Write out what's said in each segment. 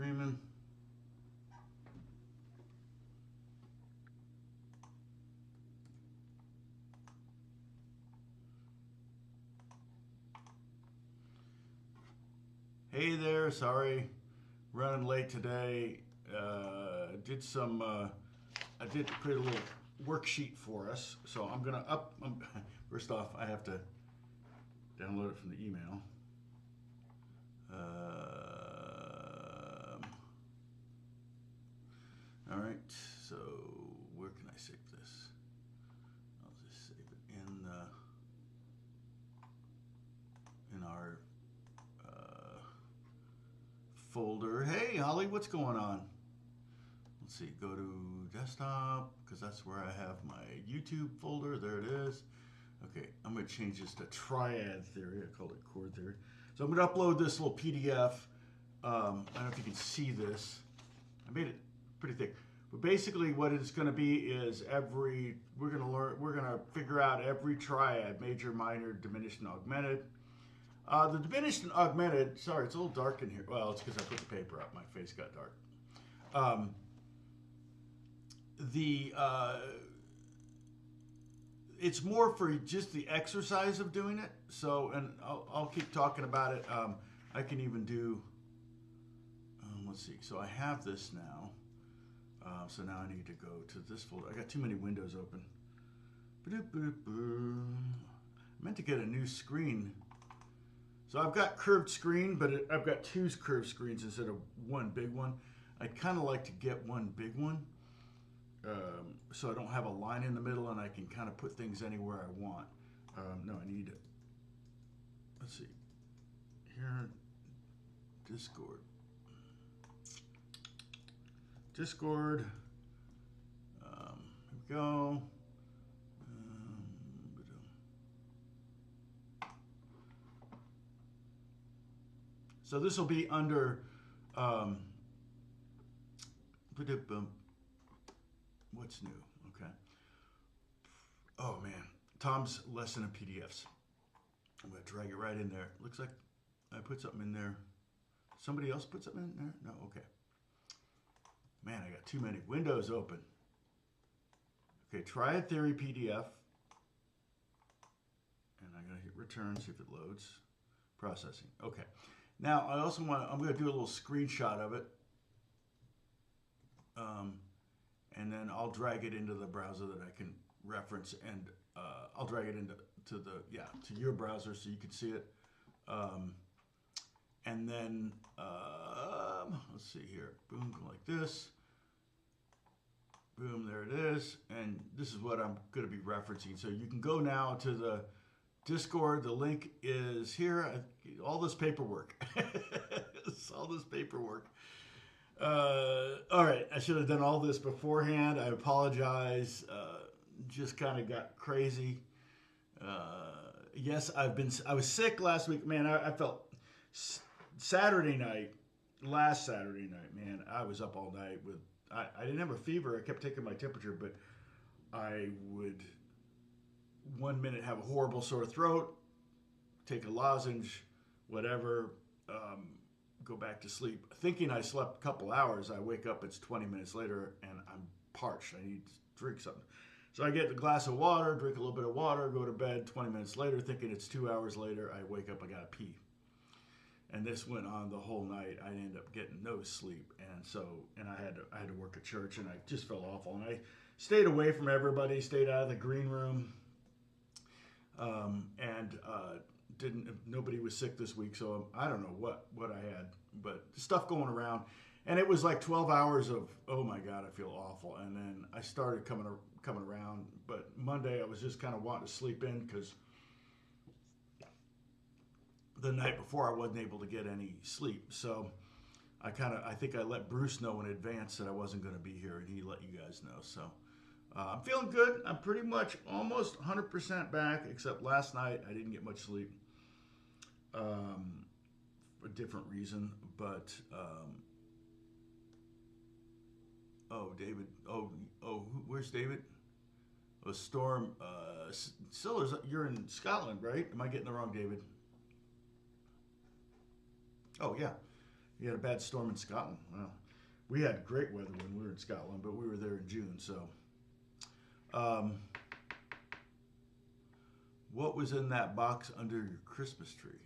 streaming. Hey there, sorry, running late today. I did create a little worksheet for us, so I'm gonna first off, I have to download it from the email. All right, so where can I save this? I'll just save it in our folder. Hey, Holly, what's going on? Let's see, go to desktop, because that's where I have my YouTube folder. There it is. Okay, I'm going to change this to Triad theory. I called it chord theory. So I'm going to upload this little PDF. I don't know if you can see this. I made it pretty thick. But basically what it's going to be is we're going to figure out every triad, major, minor, diminished, and augmented. The diminished and augmented, sorry, it's a little dark in here. Well, it's because I put the paper up. My face got dark. It's more for just the exercise of doing it. So, and I'll keep talking about it. I can even do, let's see. So I have this now. So now I need to go to this folder. I got too many windows open. I meant to get a new screen. So I've got curved screen, but I've got two curved screens instead of one big one. I'd kind of like to get one big one, so I don't have a line in the middle and I can kind of put things anywhere I want. No, I need it. Let's see. Here, Discord. Discord. Here we go. So this will be under what's new, okay. Oh man, Tom's lesson of PDFs. I'm gonna drag it right in there. Looks like I put something in there. Somebody else put something in there? No, okay. Man, I got too many windows open. Okay, Triad Theory PDF. And I'm gonna hit return, see if it loads. Processing, okay. Now, I'm going to do a little screenshot of it. And then I'll drag it into the browser that I can reference, and I'll drag it to your browser so you can see it. And then, let's see here. Boom, go like this. Boom, there it is. And this is what I'm going to be referencing. So you can go now to the Discord. The link is here. All this paperwork. All this paperwork. All right, I should have done all this beforehand. I apologize. Just kind of got crazy. Yes, I was sick last week. Man, I felt last Saturday night, man, I was up all night with, I didn't have a fever. I kept taking my temperature, but I would 1 minute have a horrible sore throat, take a lozenge, whatever, go back to sleep. Thinking I slept a couple hours, I wake up, it's 20 minutes later, and I'm parched. I need to drink something. So I get a glass of water, drink a little bit of water, go to bed. 20 minutes later, thinking it's 2 hours later, I wake up, I gotta pee. And this went on the whole night. I ended up getting no sleep, and I had to work at church, and I just felt awful. And I stayed away from everybody, stayed out of the green room, and nobody was sick this week, so I don't know what I had, but stuff going around. And it was like 12 hours of, oh my God, I feel awful. And then I started coming around, but Monday I was just kind of wanting to sleep in because the night before I wasn't able to get any sleep. So I think I let Bruce know in advance that I wasn't going to be here, and he let you guys know. So I'm feeling good. I'm pretty much almost 100% back, except last night I didn't get much sleep for a different reason. But David. Where's David? Oh, Storm. Sillers, you're in Scotland, right? Am I getting the wrong David? Oh, yeah. You had a bad storm in Scotland. Well, we had great weather when we were in Scotland, but we were there in June. So, what was in that box under your Christmas tree?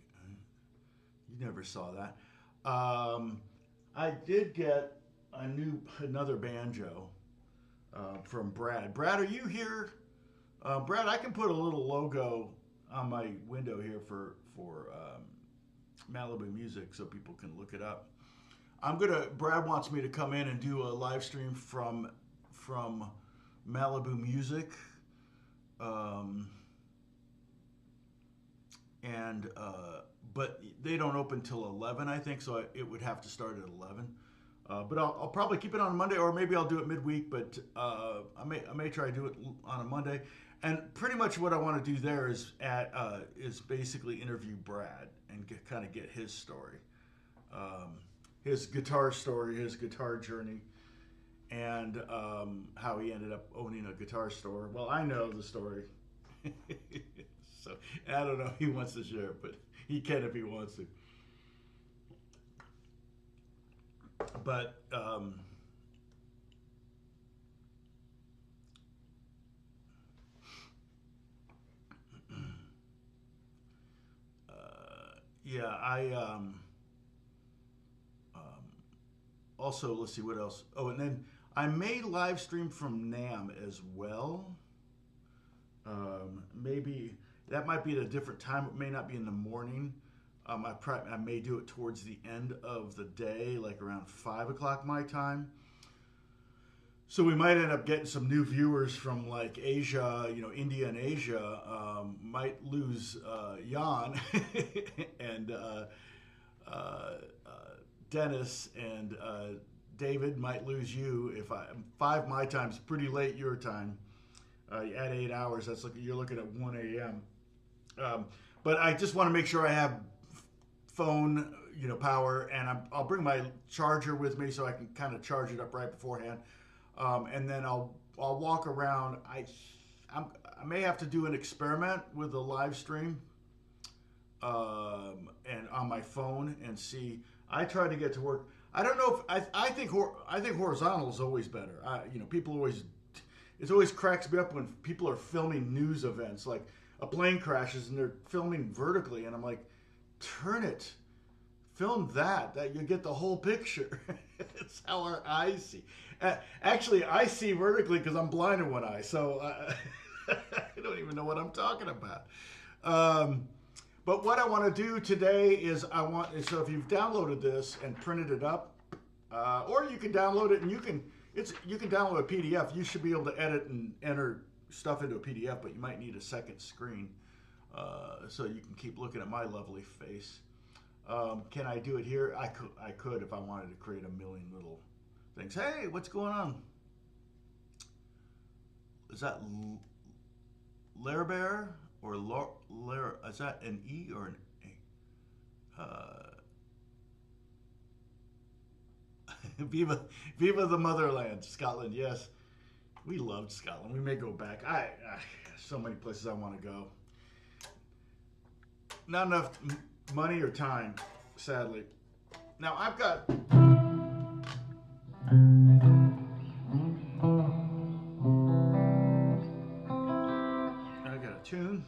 You never saw that. I did get another banjo from Brad. Brad, are you here? Brad, I can put a little logo on my window here for Malibu Music so people can look it up. Brad wants me to come in and do a live stream from Malibu Music. But they don't open till 11, I think, so it would have to start at 11. But I'll probably keep it on a Monday, or maybe I'll do it midweek. But I may try to do it on a Monday. And pretty much what I want to do there is basically interview Brad and kind of get his story, his guitar story, his guitar journey, and how he ended up owning a guitar store. Well, I know the story. So I don't know if he wants to share it, but he can if he wants to. But yeah, I also, let's see what else. Oh, and then I may live stream from NAMM as well. Maybe that might be at a different time. It may not be in the morning. I may do it towards the end of the day, like around 5 o'clock my time. So we might end up getting some new viewers from like Asia, India and Asia. Might lose Jan and Dennis and David. Might lose you if 5 my time's pretty late your time. At 8 hours, you're looking at 1 a.m. But I just want to make sure I have phone, power, and I'll bring my charger with me so I can kind of charge it up right beforehand. And then I'll walk around. I may have to do an experiment with the live stream and on my phone and see. I try to get to work. I don't know if I think horizontal is always better. People always. It always cracks me up when people are filming news events, like a plane crashes and they're filming vertically, and I'm like, turn it, film that you get the whole picture. It's how our eyes see. Actually, I see vertically because I'm blind in one eye, so I don't even know what I'm talking about. But what I want to do today is so if you've downloaded this and printed it up, or you can download it and you can download a PDF. You should be able to edit and enter stuff into a PDF, but you might need a second screen so you can keep looking at my lovely face. Can I do it here? I could if I wanted to create a million little things. Hey, what's going on? Is that Lairbear or Lair? Is that an E or an A? Viva the motherland, Scotland. Yes, we loved Scotland. We may go back. So many places I want to go. Not enough money or time, sadly. Now I've got. I got a tune.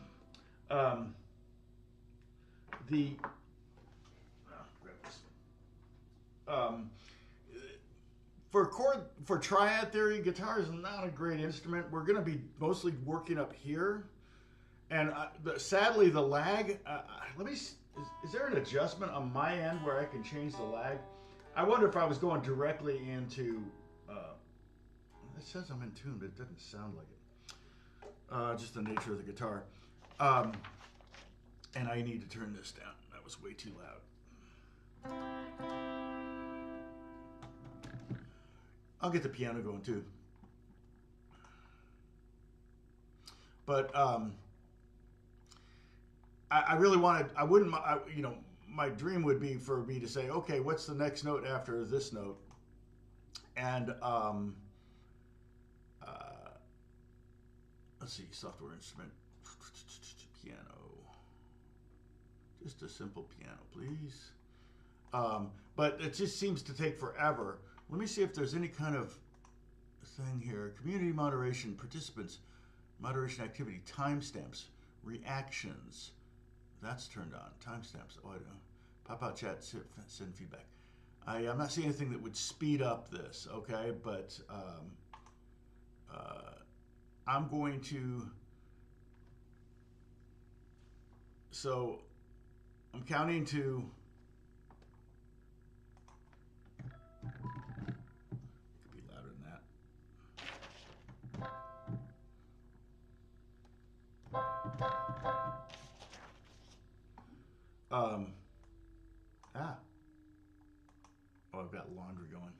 For Triad theory, guitar is not a great instrument. We're going to be mostly working up here, and sadly the lag. Is there an adjustment on my end where I can change the lag? I wonder if I was going directly into. It says I'm in tune, but it doesn't sound like it. Just the nature of the guitar, and I need to turn this down. That was way too loud. I'll get the piano going too. But I really wanted, my dream would be for me to say, okay, what's the next note after this note? And let's see, software instrument, piano. Just a simple piano, please. But it just seems to take forever. Let me see if there's any kind of thing here. Community moderation, participants, moderation activity, timestamps, reactions. That's turned on. Timestamps. Oh, I don't know. Pop out chat, send feedback. I'm not seeing anything that would speed up this, okay? But I'm going to. So I'm counting to. It could be louder than that. Oh, I've got laundry going.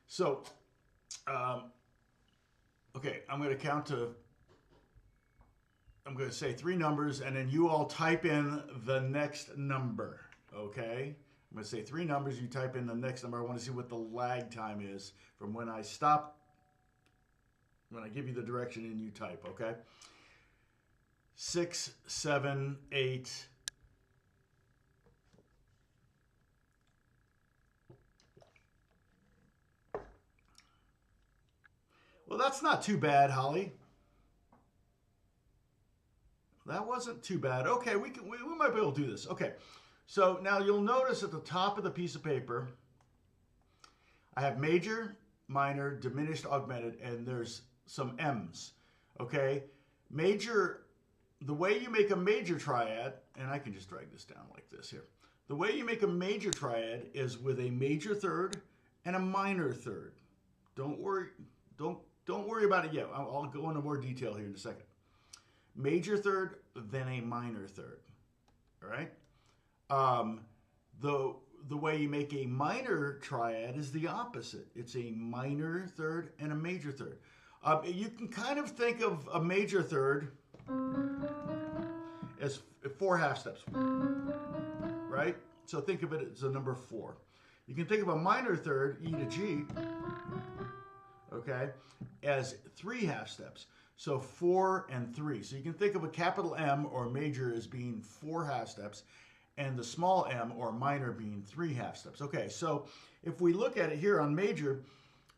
So, okay, I'm going to count to, I'm going to say 3 numbers, and then you all type in the next number, okay? I'm going to say 3 numbers, you type in the next number. I want to see what the lag time is from when I stop, when I give you the direction and you type, okay? 6, 7, 8. Well, that's not too bad, Holly. That wasn't too bad. Okay, we might be able to do this. Okay, so now you'll notice at the top of the piece of paper, I have major, minor, diminished, augmented, and there's some M's. Okay, major. The way you make a major triad, and I can just drag this down like this here. The way you make a major triad is with a major third and a minor third. Don't worry about it yet. I'll go into more detail here in a second. Major third, then a minor third. All right. The way you make a minor triad is the opposite. It's a minor third and a major third. You can kind of think of a major third as 4 half steps, right? So think of it as a number 4. You can think of a minor third, E to G, okay, as 3 half steps. So 4 and 3. So you can think of a capital M or major as being 4 half steps, and the small m or minor being 3 half steps. Okay, so if we look at it here on major,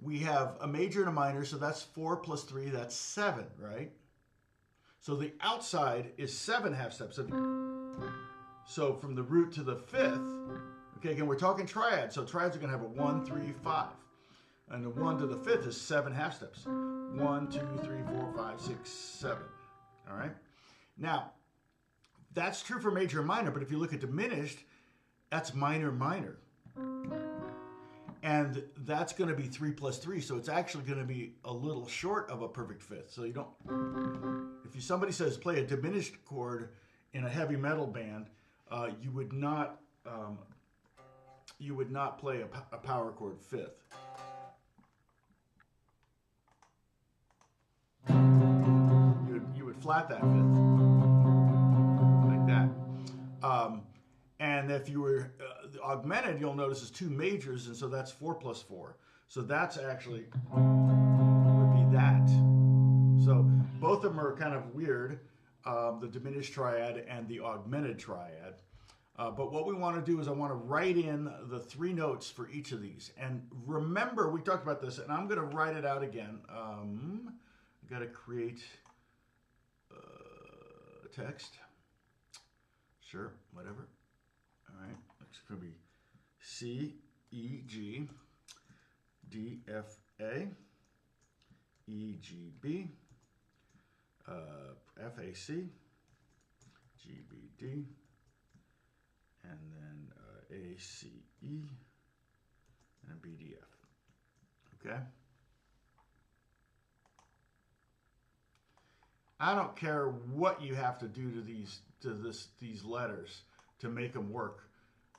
we have a major and a minor, so that's 4 plus 3, that's 7, right? So the outside is 7 half steps. So from the root to the 5th, okay, again, we're talking triad, so triads are going to have a 1, 3, 5. And the 1 to the 5th is 7 half steps. 1, 2, 3, 4, 5, 6, 7. All right? Now, that's true for major and minor, but if you look at diminished, that's minor, minor. And that's going to be 3 plus 3, so it's actually going to be a little short of a perfect fifth. So you don't, if somebody says play a diminished chord in a heavy metal band, you would not play a power chord fifth. You would flat that fifth like that. And if you were augmented, you'll notice it's 2 majors, and so that's 4 plus 4. So that's actually would be that. So both of them are kind of weird, the diminished triad and the augmented triad. But what we want to do is I want to write in the 3 notes for each of these. And remember, we talked about this, and I'm going to write it out again. I've got to create text. Sure, whatever. All right, it's going to be C, E, G, D, F, A, E, G, B, F, A, C, G, B, D, and then A, C, E, and B, D, F. Okay? I don't care what you have to do to these letters to make them work,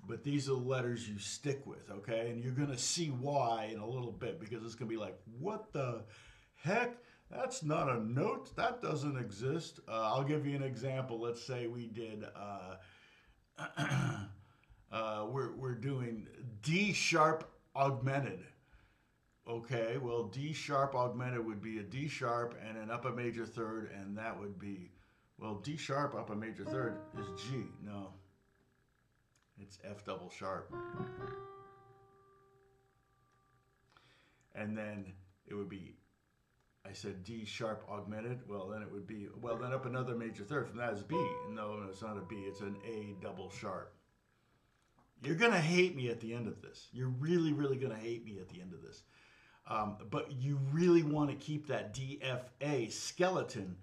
but these are the letters you stick with, okay? And you're going to see why in a little bit, because it's going to be like, what the heck? That's not a note. That doesn't exist. I'll give you an example. Let's say we did, we're doing D sharp augmented. Okay, well, D sharp augmented would be a D sharp and an up a major third, and that would be, well, D sharp up a major third is G. No, it's F double sharp. And then it would be, I said D sharp augmented. Well, then it would be, well, then up another major third from that is B. No, it's not a B, it's an A double sharp. You're going to hate me at the end of this. You're really, really going to hate me at the end of this. But you really want to keep that DFA skeleton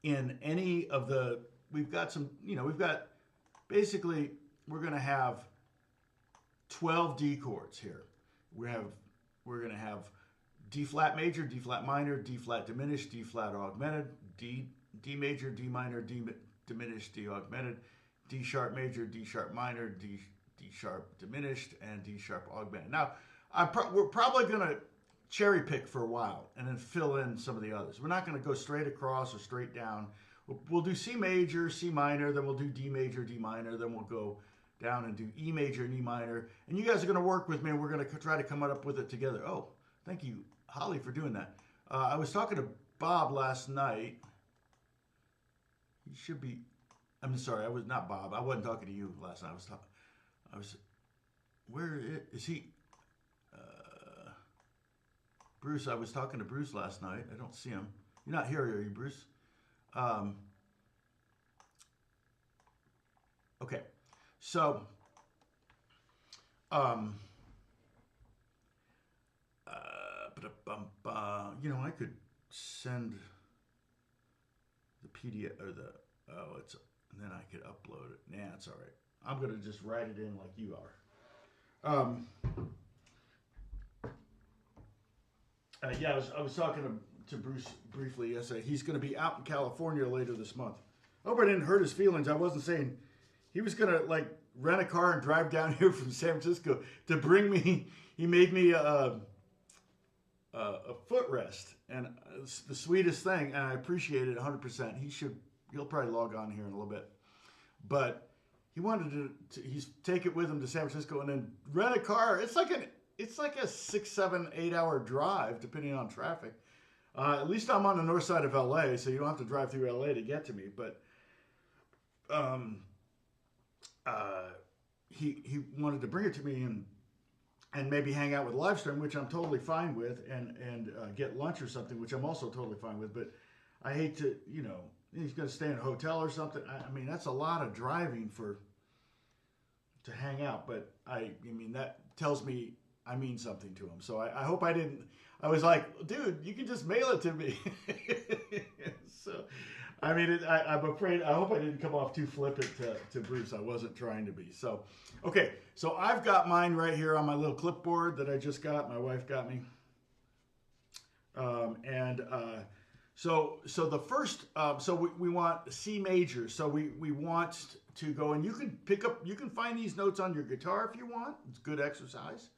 in any of the, we've got some, we've got, basically, we're going to have 12 D chords here. We're going to have D flat major, D flat minor, D flat diminished, D flat augmented, D major, D minor, D diminished, D augmented, D sharp major, D sharp minor, D sharp diminished, and D sharp augmented. Now, we're probably going to cherry pick for a while and then fill in some of the others. We're not going to go straight across or straight down. We'll do C major, C minor, then we'll do D major, D minor, then we'll go down and do E major and E minor. And you guys are going to work with me and we're going to try to come up with it together. Oh, thank you, Holly, for doing that. I was talking to Bob last night. He should be, I'm sorry, I was not Bob. I wasn't talking to you last night. Where is he? Bruce, I was talking to Bruce last night. I don't see him. You're not here, are you, Bruce? Okay. So, I could send the PDF or and then I could upload it. Nah, it's all right. I'm going to just write it in like you are. I was talking to Bruce briefly yesterday. He's going to be out in California later this month. I hope I didn't hurt his feelings. I wasn't saying he was going to rent a car and drive down here from San Francisco to bring me. He made me a footrest, and it's the sweetest thing, and I appreciate it 100%. He'll probably log on here in a little bit, but he wanted to he's take it with him to San Francisco and then rent a car. It's like a 6, 7, 8 hour drive, depending on traffic. At least I'm on the north side of LA, so you don't have to drive through LA to get to me. But he wanted to bring it to me and maybe hang out with Livestream, which I'm totally fine with, and get lunch or something, which I'm also totally fine with. But I hate to, he's going to stay in a hotel or something. I mean, that's a lot of driving to hang out. But I mean, that tells me I mean something to him. So I hope I didn't. I was like, dude, you can just mail it to me. So, I mean, I'm afraid. I hope I didn't come off too flippant to Bruce. I wasn't trying to be. So, okay. So I've got mine right here on my little clipboard that I just got. My wife got me. So the first. So we want C major. So we want to go, and you can find these notes on your guitar if you want. It's good exercise.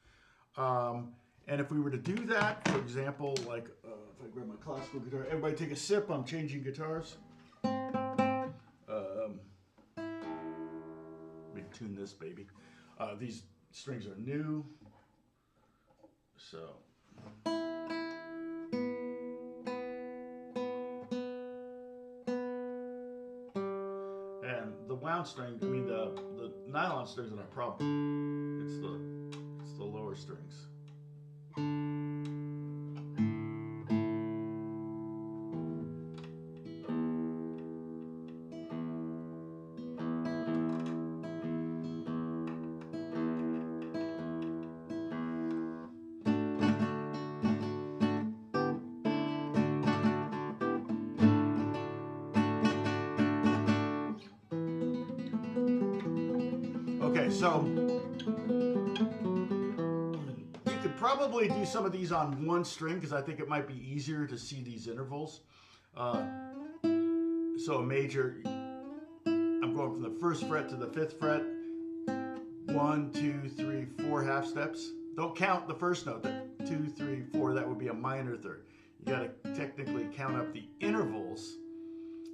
And if we were to do that, for example, if I grab my classical guitar, everybody take a sip. I'm changing guitars. Let me tune this baby. These strings are new, so. And the wound string, the nylon strings are not a problem. It's the lower strings. Okay, so you could probably do some of these on one string because I think it might be easier to see these intervals. So a major, I'm going from the 1st fret to the 5th fret. 1, 2, 3, 4 half steps. Don't count the first note. 2, 3, 4, that would be a minor third. You got to technically count up the intervals.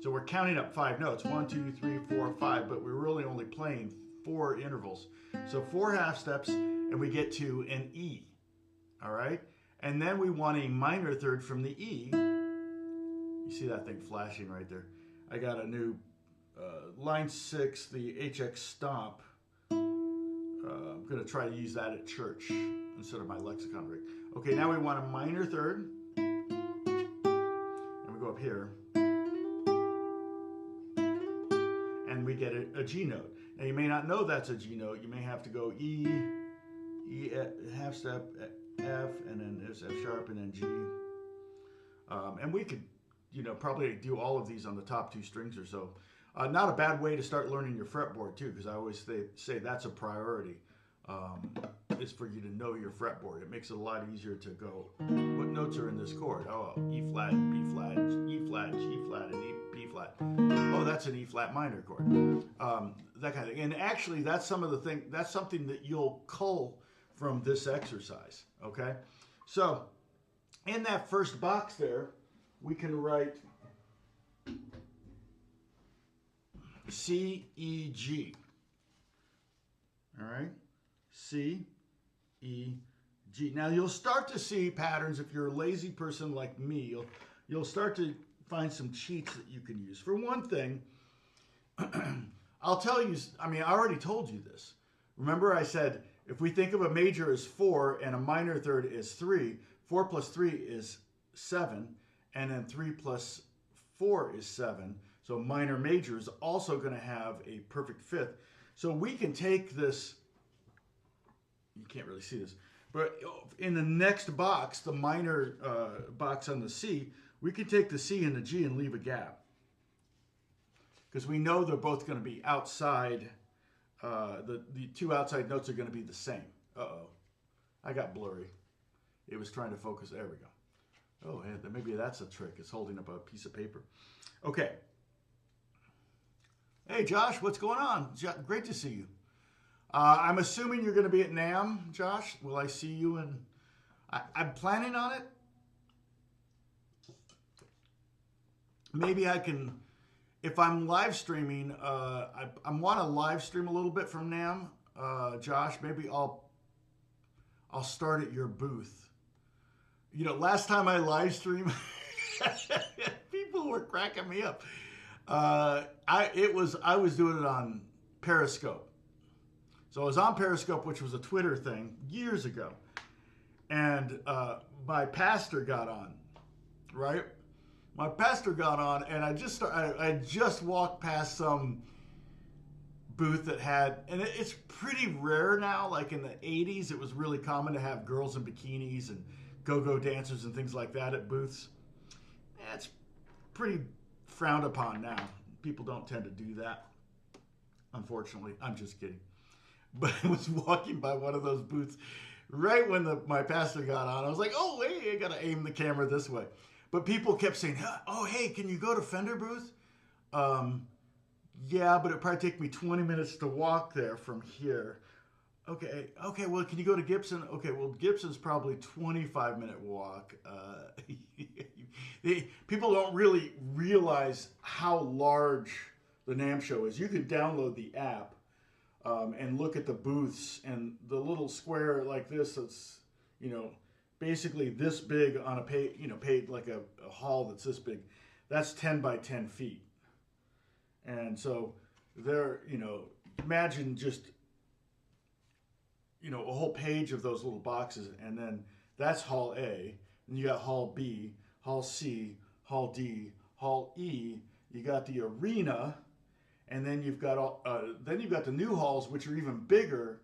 So we're counting up 5 notes. 1, 2, 3, 4, 5, but we're really only playing 4 intervals. So 4 half steps, and we get to an E. All right? And then we want a minor third from the E. You see that thing flashing right there. I got a new line 6, the HX Stomp. I'm going to try to use that at church instead of my lexicon rig. Okay, now we want a minor third. And we go up here. And we get a G note. Now you may not know that's a G note. You may have to go E, half step, F, and then there's F sharp, and then G. And we could, probably do all of these on the top 2 strings or so. Not a bad way to start learning your fretboard too, because I always say that's a priority, is for you to know your fretboard. It makes it a lot easier to go, what notes are in this chord? Oh, E flat, B flat, E flat, G flat, and B flat. Oh, that's an E flat minor chord. That kind of thing. And actually, that's something that you'll cull from this exercise, okay? So, in that first box there, we can write C, E, G. All right? C, E, G. Now, you'll start to see patterns. If you're a lazy person like me, you'll start to find some cheats that you can use. For one thing, I'll tell you, I already told you this. Remember I said, if we think of a major as 4 and a minor third is 3, 4 plus 3 is 7, and then 3 plus 4 is 7. So minor major is also going to have a perfect fifth. So we can take this, you can't really see this, but in the next box, the minor box on the C, we can take the C and the G and leave a gap. Because we know they're both going to be outside, the 2 outside notes are going to be the same. Uh-oh, I got blurry. It was trying to focus, there we go. Oh, yeah, maybe that's a trick, it's holding up a piece of paper. Okay. Hey, Josh, what's going on? Great to see you. I'm assuming you're going to be at NAMM, Josh. Will I see you? I'm planning on it. Maybe I can, if I'm live streaming, I want to live stream a little bit from NAMM. Josh, maybe I'll start at your booth. Last time I live streamed, people were cracking me up. I was doing it on Periscope. So I was on Periscope, which was a Twitter thing years ago. And my pastor got on, right? My pastor got on, and I just walked past some booth that had, and it's pretty rare now, like in the 80s, it was really common to have girls in bikinis and go-go dancers and things like that at booths. It's pretty frowned upon now. People don't tend to do that, unfortunately. I'm just kidding. But I was walking by one of those booths right when my pastor got on. I was like, oh, hey, I got to aim the camera this way. But people kept saying, oh, hey, can you go to Fender booth? Yeah, but it'd probably take me 20 minutes to walk there from here. Okay, well, can you go to Gibson? Okay, well, Gibson's probably 25-minute walk. People don't really realize how large the NAMM show is. You can download the app and look at the booths, and the little square like this that's, basically this big on a paid like a hall that's this big. That's 10 by 10 feet. And so there, imagine just, a whole page of those little boxes, and then that's Hall A, and you got Hall B, Hall C, Hall D, Hall E. You got the arena, and then you've got the new halls, which are even bigger.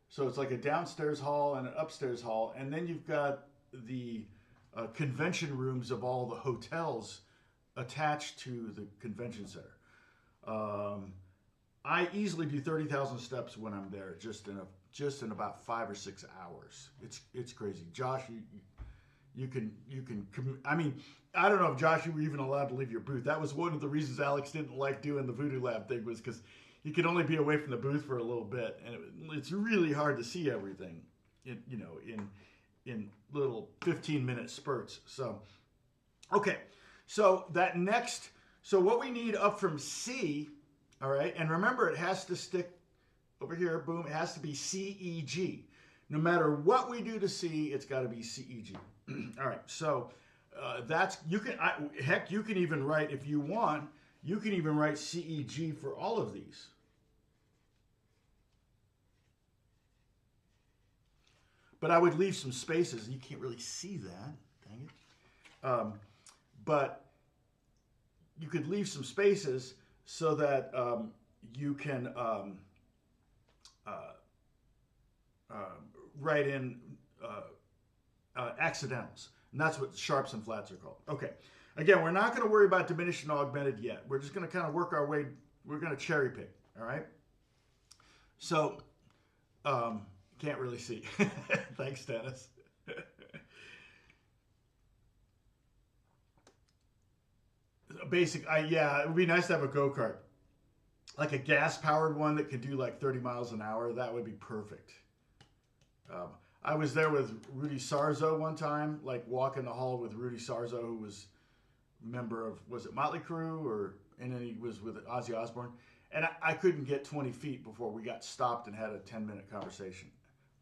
So it's like a downstairs hall and an upstairs hall, and then you've got the convention rooms of all the hotels attached to the convention center. I easily do 30,000 steps when I'm there, just in about 5 or 6 hours. It's crazy. Josh, you can. I don't know if Josh, you were even allowed to leave your booth. That was one of the reasons Alex didn't like doing the Voodoo Lab thing, was because you could only be away from the booth for a little bit, and it's really hard to see everything, in little 15-minute spurts. So, okay, so what we need up from C, all right, and remember it has to stick over here, boom, it has to be C, E, G. No matter what we do to C, it's got to be C, E, G. All right, so that's, you can, heck, you can even write, if you want, you can even write C, E, G for all of these. But I would leave some spaces. You can't really see that, dang it. But you could leave some spaces so that you can write in accidentals. And that's what sharps and flats are called. Okay. Again, we're not going to worry about diminished and augmented yet. We're just going to kind of work our way. We're going to cherry pick. All right. So, can't really see. Thanks, Dennis. Basic, yeah, it would be nice to have a go-kart. Like a gas-powered one that could do like 30 miles an hour. That would be perfect. I was there with Rudy Sarzo one time, like walking the hall with Rudy Sarzo, who was a member of, was it Motley Crue, and then he was with Ozzy Osbourne. And I couldn't get 20 feet before we got stopped and had a 10-minute conversation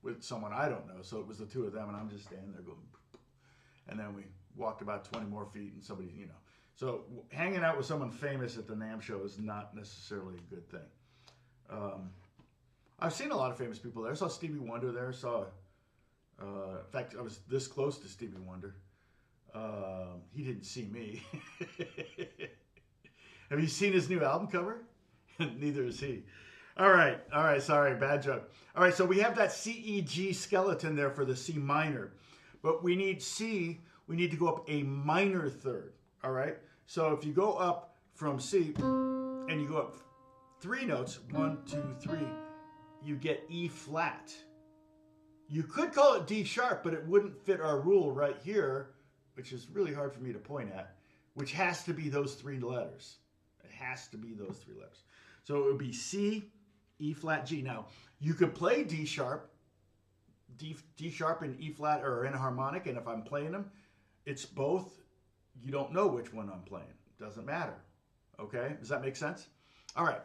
with someone I don't know. So it was the two of them, and I'm just standing there going, and then we walked about 20 more feet, and somebody, you know. So hanging out with someone famous at the NAMM show is not necessarily a good thing. I've seen a lot of famous people there. I saw Stevie Wonder there. In fact, I was this close to Stevie Wonder. He didn't see me. Have you seen his new album cover? Neither has he. All right, sorry, bad joke. All right, so we have that C, E, G skeleton there for the C minor. But we need C, we need to go up a minor third. All right, so if you go up from C and you go up 3 notes, 1, 2, 3, you get E flat. You could call it D sharp, but it wouldn't fit our rule right here, which is really hard for me to point at, which has to be those 3 letters. It has to be those 3 letters. So it would be C, E flat, G. Now, you could play D sharp, D sharp and E flat are enharmonic, and if I'm playing them, it's both. You don't know which one I'm playing. Doesn't matter. Okay? Does that make sense? All right.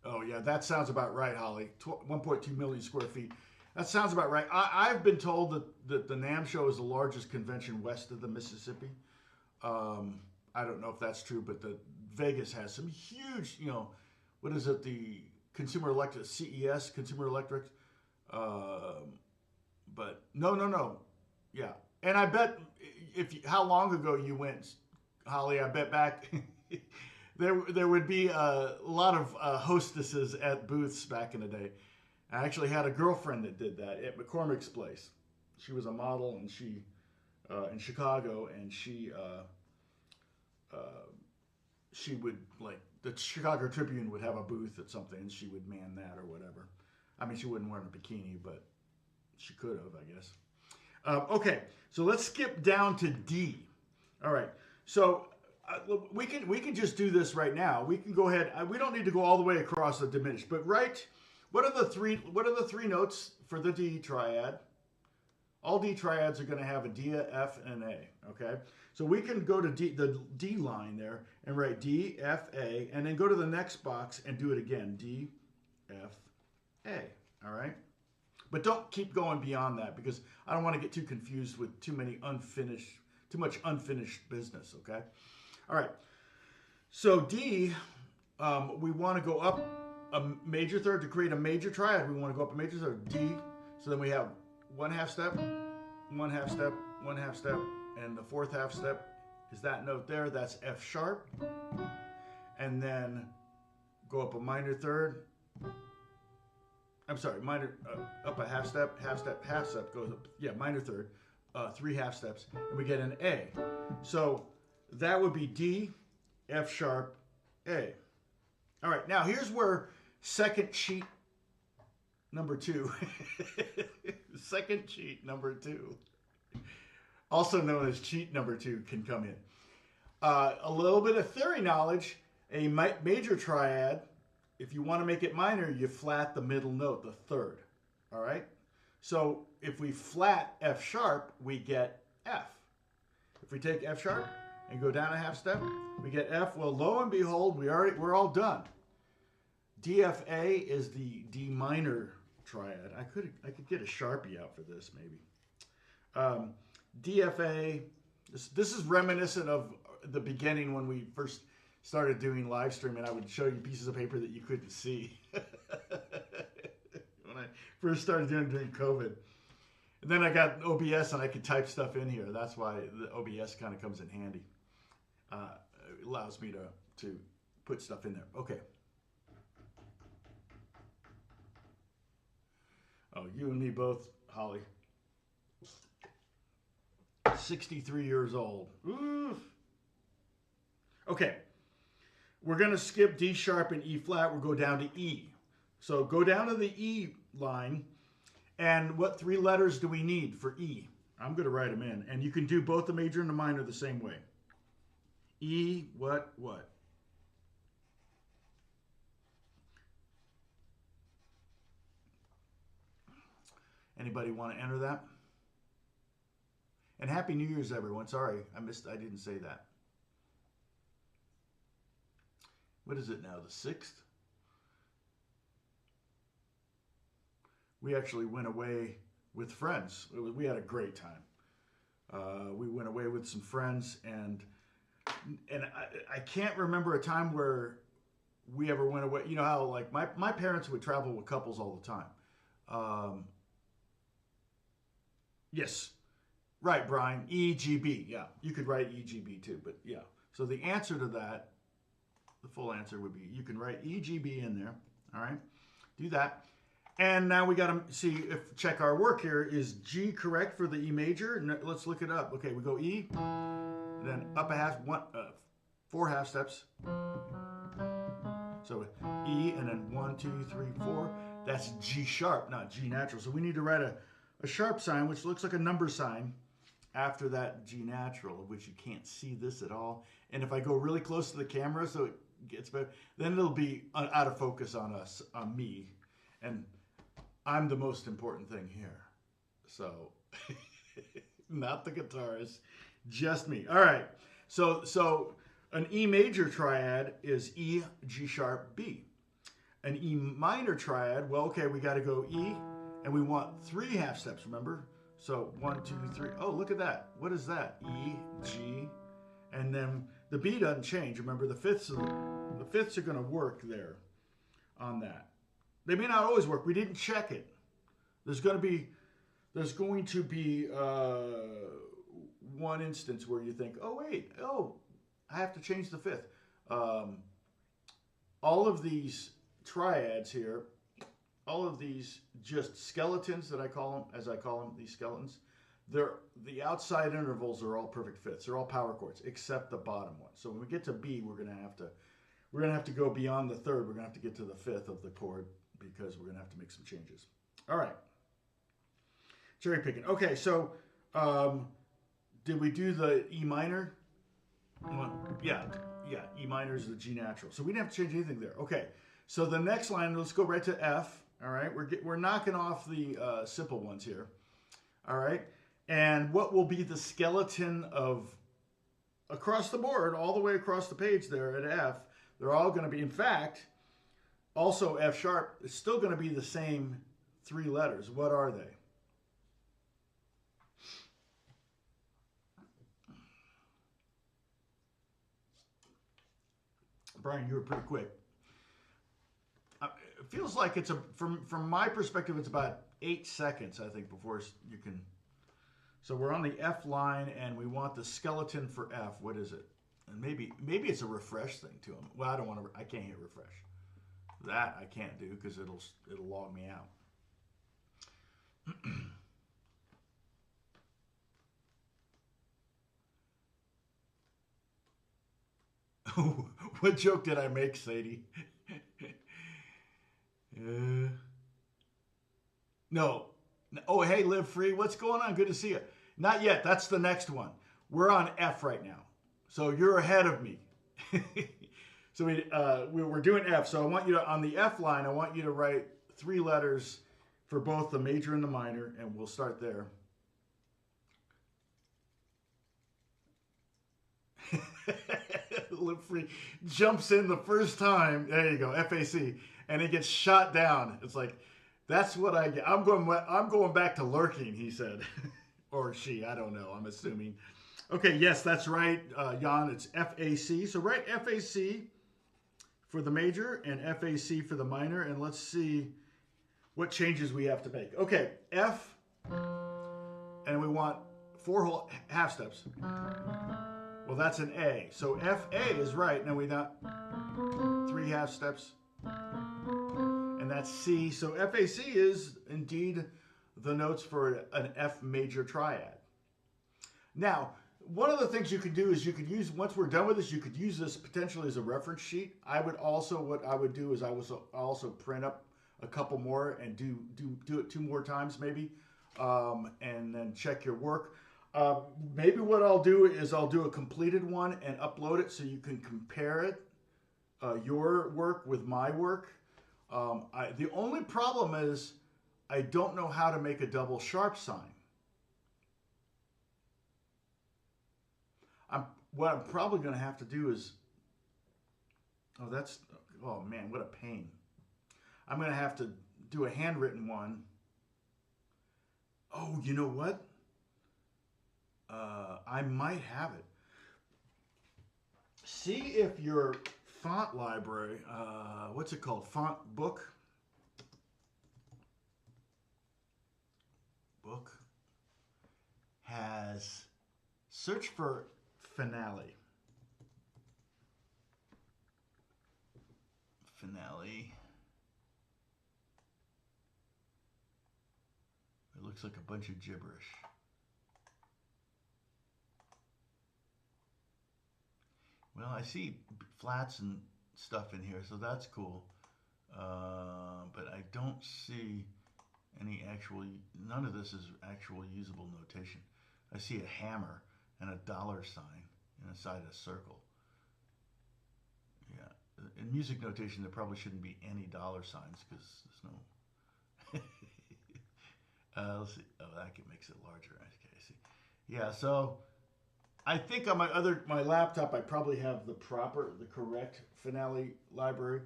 Oh, yeah, that sounds about right, Holly. 1.2 million square feet. That sounds about right. I've been told that the NAMM show is the largest convention west of the Mississippi. I don't know if that's true, but the Vegas has some huge, you know, what is it, the Consumer Electric, CES, Consumer Electric. But no. Yeah. And I bet, how long ago you went, Holly, I bet back... There would be a lot of hostesses at booths back in the day. I actually had a girlfriend that did that at McCormick's place. She was a model, and she in Chicago, and she would, like, the Chicago Tribune would have a booth at something, and she would man that or whatever. I mean, she wouldn't wear a bikini, but she could have, I guess. Okay, so let's skip down to D. All right, so. We can just do this right now. We can go ahead. We don't need to go all the way across the diminished. But write what are the three notes for the D triad? All D triads are going to have a D, a F, and an A. Okay, so we can go to the D line there and write D, F, A, and then go to the next box and do it again. D, F, A. All right. But don't keep going beyond that because I don't want to get too confused with too much unfinished business. Okay. All right, so D, we want to go up a major third to create a major triad. We want to go up a major third, D. So then we have 1/2 step, 1/2 step, 1/2 step, and the 4th half step is that note there. That's F sharp. And then go up a minor third. I'm sorry, minor, up a half step, goes up, yeah, minor third, 3 half steps, and we get an A. So that would be D, F sharp, A. All right, now here's where second cheat number 2, second cheat number 2, also known as cheat number 2, can come in. A little bit of theory knowledge, a major triad, if you want to make it minor, you flat the middle note, the third. All right? So if we flat F sharp, we get F. If we take F sharp, and go down a half step. We get F. Well, lo and behold, we're all done. DFA is the D minor triad. I could get a Sharpie out for this maybe. DFA. This is reminiscent of the beginning when we first started doing live streaming. I would show you pieces of paper that you couldn't see when I first started doing it during COVID. And then I got OBS and I could type stuff in here. That's why the OBS kind of comes in handy. It allows me to put stuff in there. Okay. Oh, you and me both, Holly. 63 years old. Ooh. Okay. We're going to skip D sharp and E flat. We'll go down to E. So go down to the E line. And what 3 letters do we need for E? I'm going to write them in. And you can do both the major and the minor the same way. E, what? Anybody want to enter that? And Happy New Year's, everyone. Sorry, I didn't say that. What is it now, the 6th? We actually went away with friends. We had a great time. We went away with some friends, and I can't remember a time where we ever went away. You know how like my parents would travel with couples all the time. Yes, right, Brian. EGB. Yeah, you could write EGB too, but yeah. So the answer to that, the full answer would be you can write EGB in there. All right, do that. And now we got to see check our work here. Is G correct for the E major? Let's look it up. Okay, we go E, then up a half, 4 half steps. So E, and then 1, 2, 3, 4. That's G sharp, not G natural. So we need to write a sharp sign, which looks like a number sign, after that G natural, of which you can't see this at all. And if I go really close to the camera so it gets better, then it'll be out of focus on us, on me. And I'm the most important thing here. So, not the guitarist, just me. All right. So an E major triad is E, G sharp, B. An E minor triad, well, okay, we got to go E, and we want 3 half steps, remember? So 1, 2, 3. Oh, look at that. What is that? E, G, and then the B doesn't change. Remember, the fifths are going to work there on that. They may not always work. We didn't check it. There's going to be one instance where you think, oh wait, I have to change the 5th. All of these triads here, all of these just skeletons that I call them, these skeletons, the outside intervals are all perfect fifths. They're all power chords except the bottom one. So when we get to B, we're gonna have to go beyond the 3rd. We're gonna have to get to the 5th of the chord because we're gonna have to make some changes. All right, cherry picking. Okay, so did we do the E minor? Yeah, E minor is the G natural. So we didn't have to change anything there. Okay, so the next line, let's go right to F. All right, we're knocking off the simple ones here. All right, and what will be the skeleton of across the board, all the way across the page there at F? They're all going to be, in fact, also F sharp is still going to be the same 3 letters. What are they? Brian, you were pretty quick. It feels like it's from my perspective, it's about 8 seconds, I think, before you can. So we're on the F line, and we want the skeleton for F. What is it? And maybe it's a refresh thing to them. Well, I can't hit refresh. That I can't do because it'll log me out. What joke did I make, Sadie? No. Oh, hey, Live Free. What's going on? Good to see you. Not yet. That's the next one. We're on F right now. So you're ahead of me. So we're doing F. So I want you to, on the F line, I want you to write 3 letters for both the major and the minor, and we'll start there. Live Free jumps in the first time. There you go, FAC, and he gets shot down. It's like, that's what I get. I'm going back to lurking, he said. Or she, I don't know, I'm assuming. Okay, yes, that's right, Jan, it's FAC. So write FAC for the major and FAC for the minor, and let's see what changes we have to make. Okay, F, and we want 4 whole half steps. Well, that's an A. So FA is right. Now we got 3 half steps. And that's C. So FAC is indeed the notes for an F major triad. Now, one of the things you could do is you could use, once we're done with this, you could use this potentially as a reference sheet. I would also, what I would do is I would also print up a couple more and do it 2 more times maybe, and then check your work. Maybe what I'll do is I'll do a completed one and upload it so you can compare it, your work with my work. The only problem is I don't know how to make a double sharp sign. What I'm probably going to have to do is, oh man, what a pain. I'm going to have to do a handwritten one. Oh, you know what? I might have it. See if your font library, what's it called? Font book? Has, search for Finale. It looks like a bunch of gibberish. Well, I see flats and stuff in here, so that's cool. But I don't see any actual, none of this is actual usable notation. I see a hammer and a dollar sign inside a circle. Yeah, in music notation there probably shouldn't be any dollar signs because there's no... let's see. Oh, that makes it larger. Okay, I see. Yeah, so I think on my laptop I probably have the correct Finale library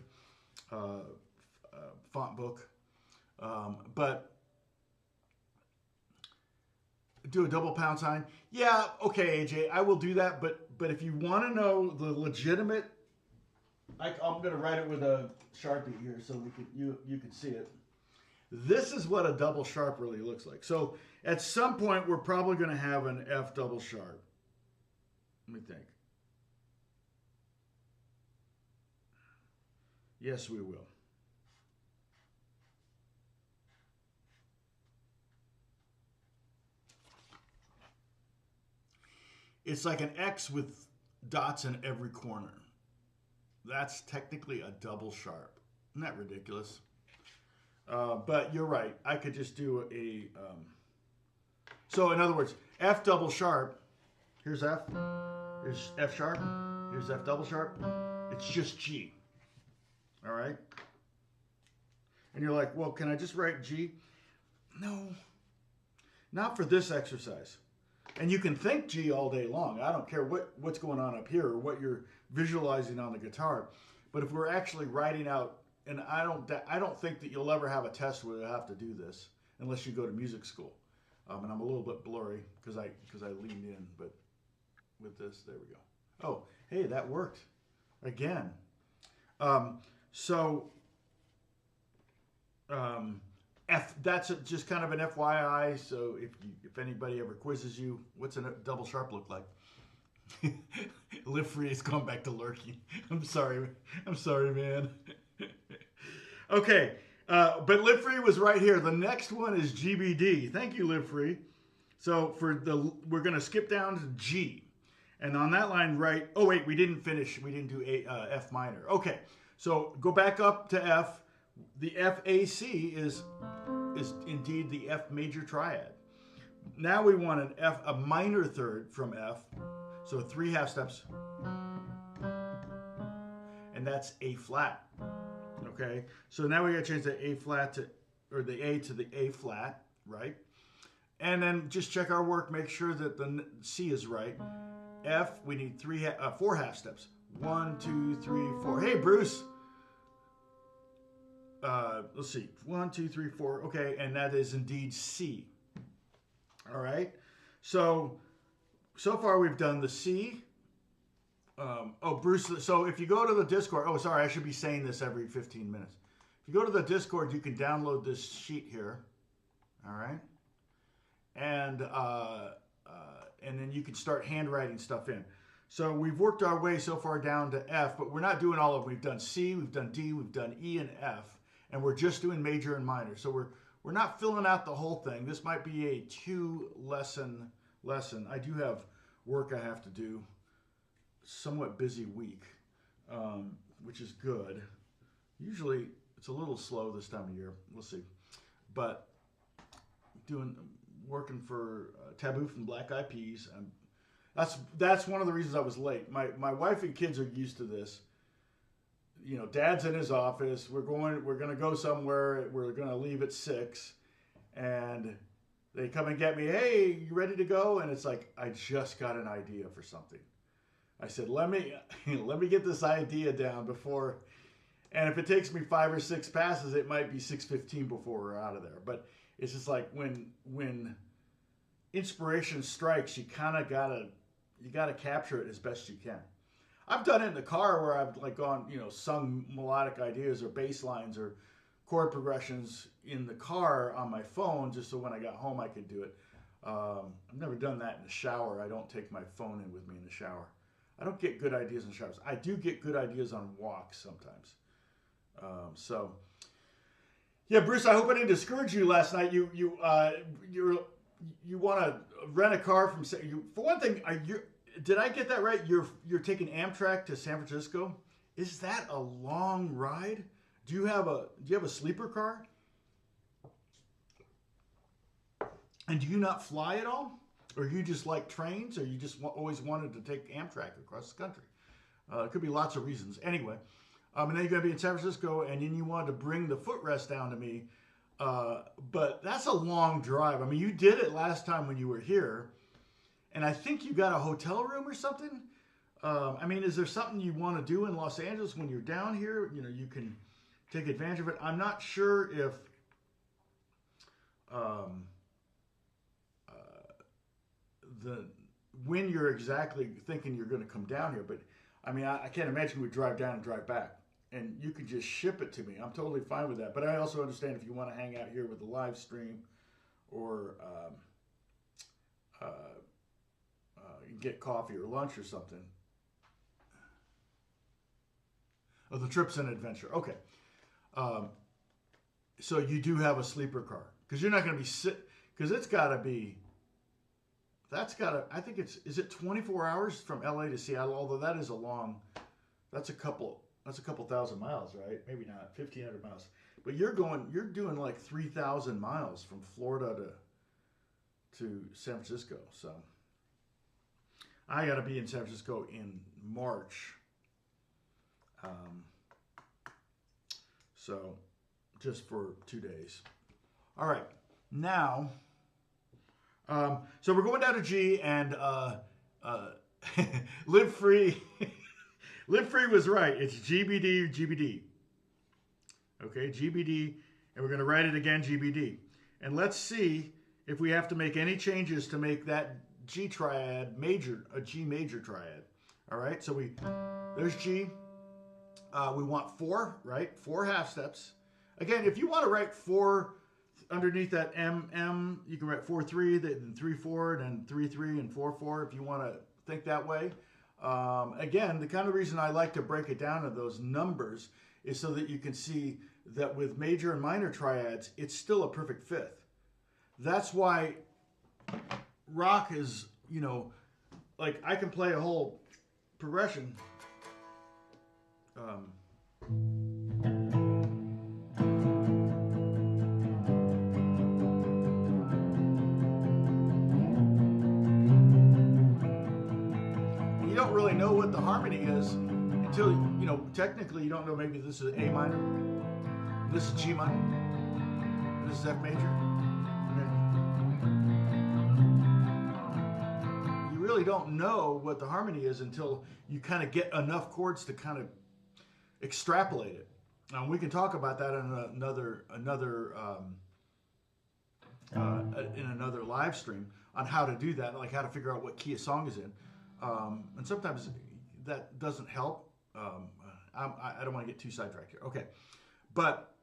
font book, but do a double pound sign. Yeah, okay, AJ, I will do that. But if you want to know the legitimate, I'm going to write it with a Sharpie here so you can see it. This is what a double sharp really looks like. So at some point we're probably going to have an F double sharp. Let me think. Yes, we will. It's like an X with dots in every corner. That's technically a double sharp. Isn't that ridiculous? But you're right. I could just do a... so in other words, F double sharp. Here's F. Here's F sharp. Here's F double sharp. It's just G. All right? And you're like, well, can I just write G? No. Not for this exercise. And you can think G all day long. I don't care what's going on up here or what you're visualizing on the guitar. But if we're actually writing out, and I don't think that you'll ever have a test where you have to do this unless you go to music school. And I'm a little bit blurry because I leaned in, but with this, there we go. Oh, hey, that worked again. F, that's just kind of an FYI. So if anybody ever quizzes you, what's a double sharp look like? Live Free has gone back to lurking. I'm sorry, man. Okay, but Live Free was right here. The next one is GBD. Thank you, Live Free. So we're gonna skip down to G, and on that line, right? Oh wait, we didn't finish. We didn't do F minor. Okay, so go back up to F. The FAC is indeed the F major triad. Now we want a minor third from F. So 3 half steps. And that's A flat. Okay? So now we gotta change the A flat or the A to the A flat, right? And then just check our work, make sure that the C is right. F, we need 4 half steps. 1, 2, 3, 4. Hey, Bruce. Let's see. 1, 2, 3, 4. Okay, and that is indeed C. All right. So far we've done the C. Bruce. So if you go to the Discord, sorry, I should be saying this every 15 minutes. If you go to the Discord, you can download this sheet here. All right. And then you can start handwriting stuff in. So we've worked our way so far down to F, but we're not doing all of them. We've done C, we've done D, we've done E and F, and we're just doing major and minor. So we're not filling out the whole thing. This might be a 2-lesson lesson. I do have work I have to do. Somewhat busy week, which is good. Usually it's a little slow this time of year. We'll see. But working for Taboo from Black Eyed Peas. That's one of the reasons I was late. My wife and kids are used to this. You know, Dad's in his office. We're gonna go somewhere. We're gonna leave at 6, and they come and get me. Hey, you ready to go? And it's like, I just got an idea for something. I said, let me get this idea down before, and if it takes me 5 or 6 passes, it might be 6:15 before we're out of there. But it's just like when inspiration strikes, you gotta capture it as best you can. I've done it in the car where I've like gone, sung melodic ideas or bass lines or chord progressions in the car on my phone, just so when I got home I could do it. I've never done that in the shower. I don't take my phone in with me in the shower. I don't get good ideas in showers. I do get good ideas on walks sometimes. Yeah, Bruce, I hope I didn't discourage you last night. You want to rent a car from, for one thing, did I get that right? You're taking Amtrak to San Francisco? Is that a long ride? Do you have a sleeper car? And do you not fly at all? Or you just like trains, or you just always wanted to take Amtrak across the country? It could be lots of reasons. Anyway, and then you're going to be in San Francisco, and then you wanted to bring the footrest down to me. But that's a long drive. I mean, you did it last time when you were here, and I think you got a hotel room or something. I mean, is there something you want to do in Los Angeles when you're down here? You can take advantage of it. I'm not sure if when you're exactly thinking you're going to come down here, but I mean, I can't imagine we'd drive down and drive back, and you could just ship it to me. I'm totally fine with that. But I also understand if you want to hang out here with the live stream, or get coffee or lunch or something. Oh, the trip's an adventure. Okay. So you do have a sleeper car, because you're not going to be because it's got to be. I think is it 24 hours from LA to Seattle? Although that is that's a couple thousand miles, right? Maybe not, 1,500 miles. But you're doing like 3,000 miles from Florida to San Francisco. So I got to be in San Francisco in March. So just for 2 days. All right, now. So we're going down to G, and Live Free. Live Free was right. It's GBD, GBD. Okay, GBD, and we're going to write it again, GBD. And let's see if we have to make any changes to make that G triad a G major triad. All right, so there's G. We want 4, right? 4 half steps. Again, if you want to write 4 underneath that M, you can write 4-3, then 3-4, then 3-3, and 4-4 if you want to think that way. Again, the kind of reason I like to break it down to those numbers is so that you can see that with major and minor triads, it's still a perfect fifth. That's why rock is, like I can play a whole progression. You don't really know what the harmony is until, technically you don't know, maybe this is A minor, this is G minor, this is F major. And then you really really don't know what the harmony is until you kind of get enough chords to kind of extrapolate it. We can talk about that in another live stream on how to do that, like how to figure out what key a song is in. And sometimes that doesn't help. I don't want to get too sidetracked here. Okay, but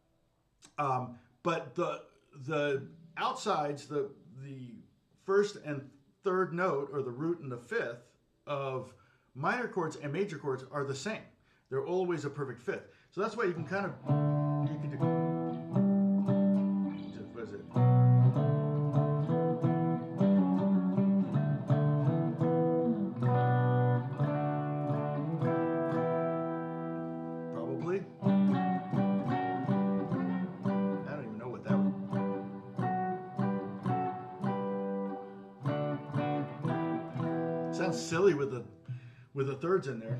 the outsides, the first and third note, or the root and the fifth of minor chords and major chords are the same. They're always a perfect fifth. So that's why you can kind of, you can do, what is it? Probably. I don't even know what that was. Sounds silly with the thirds in there.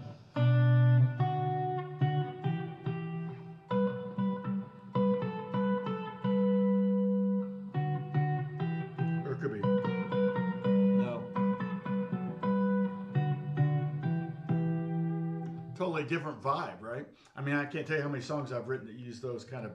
Totally different vibe, right? I mean, I can't tell you how many songs I've written that use those kind of.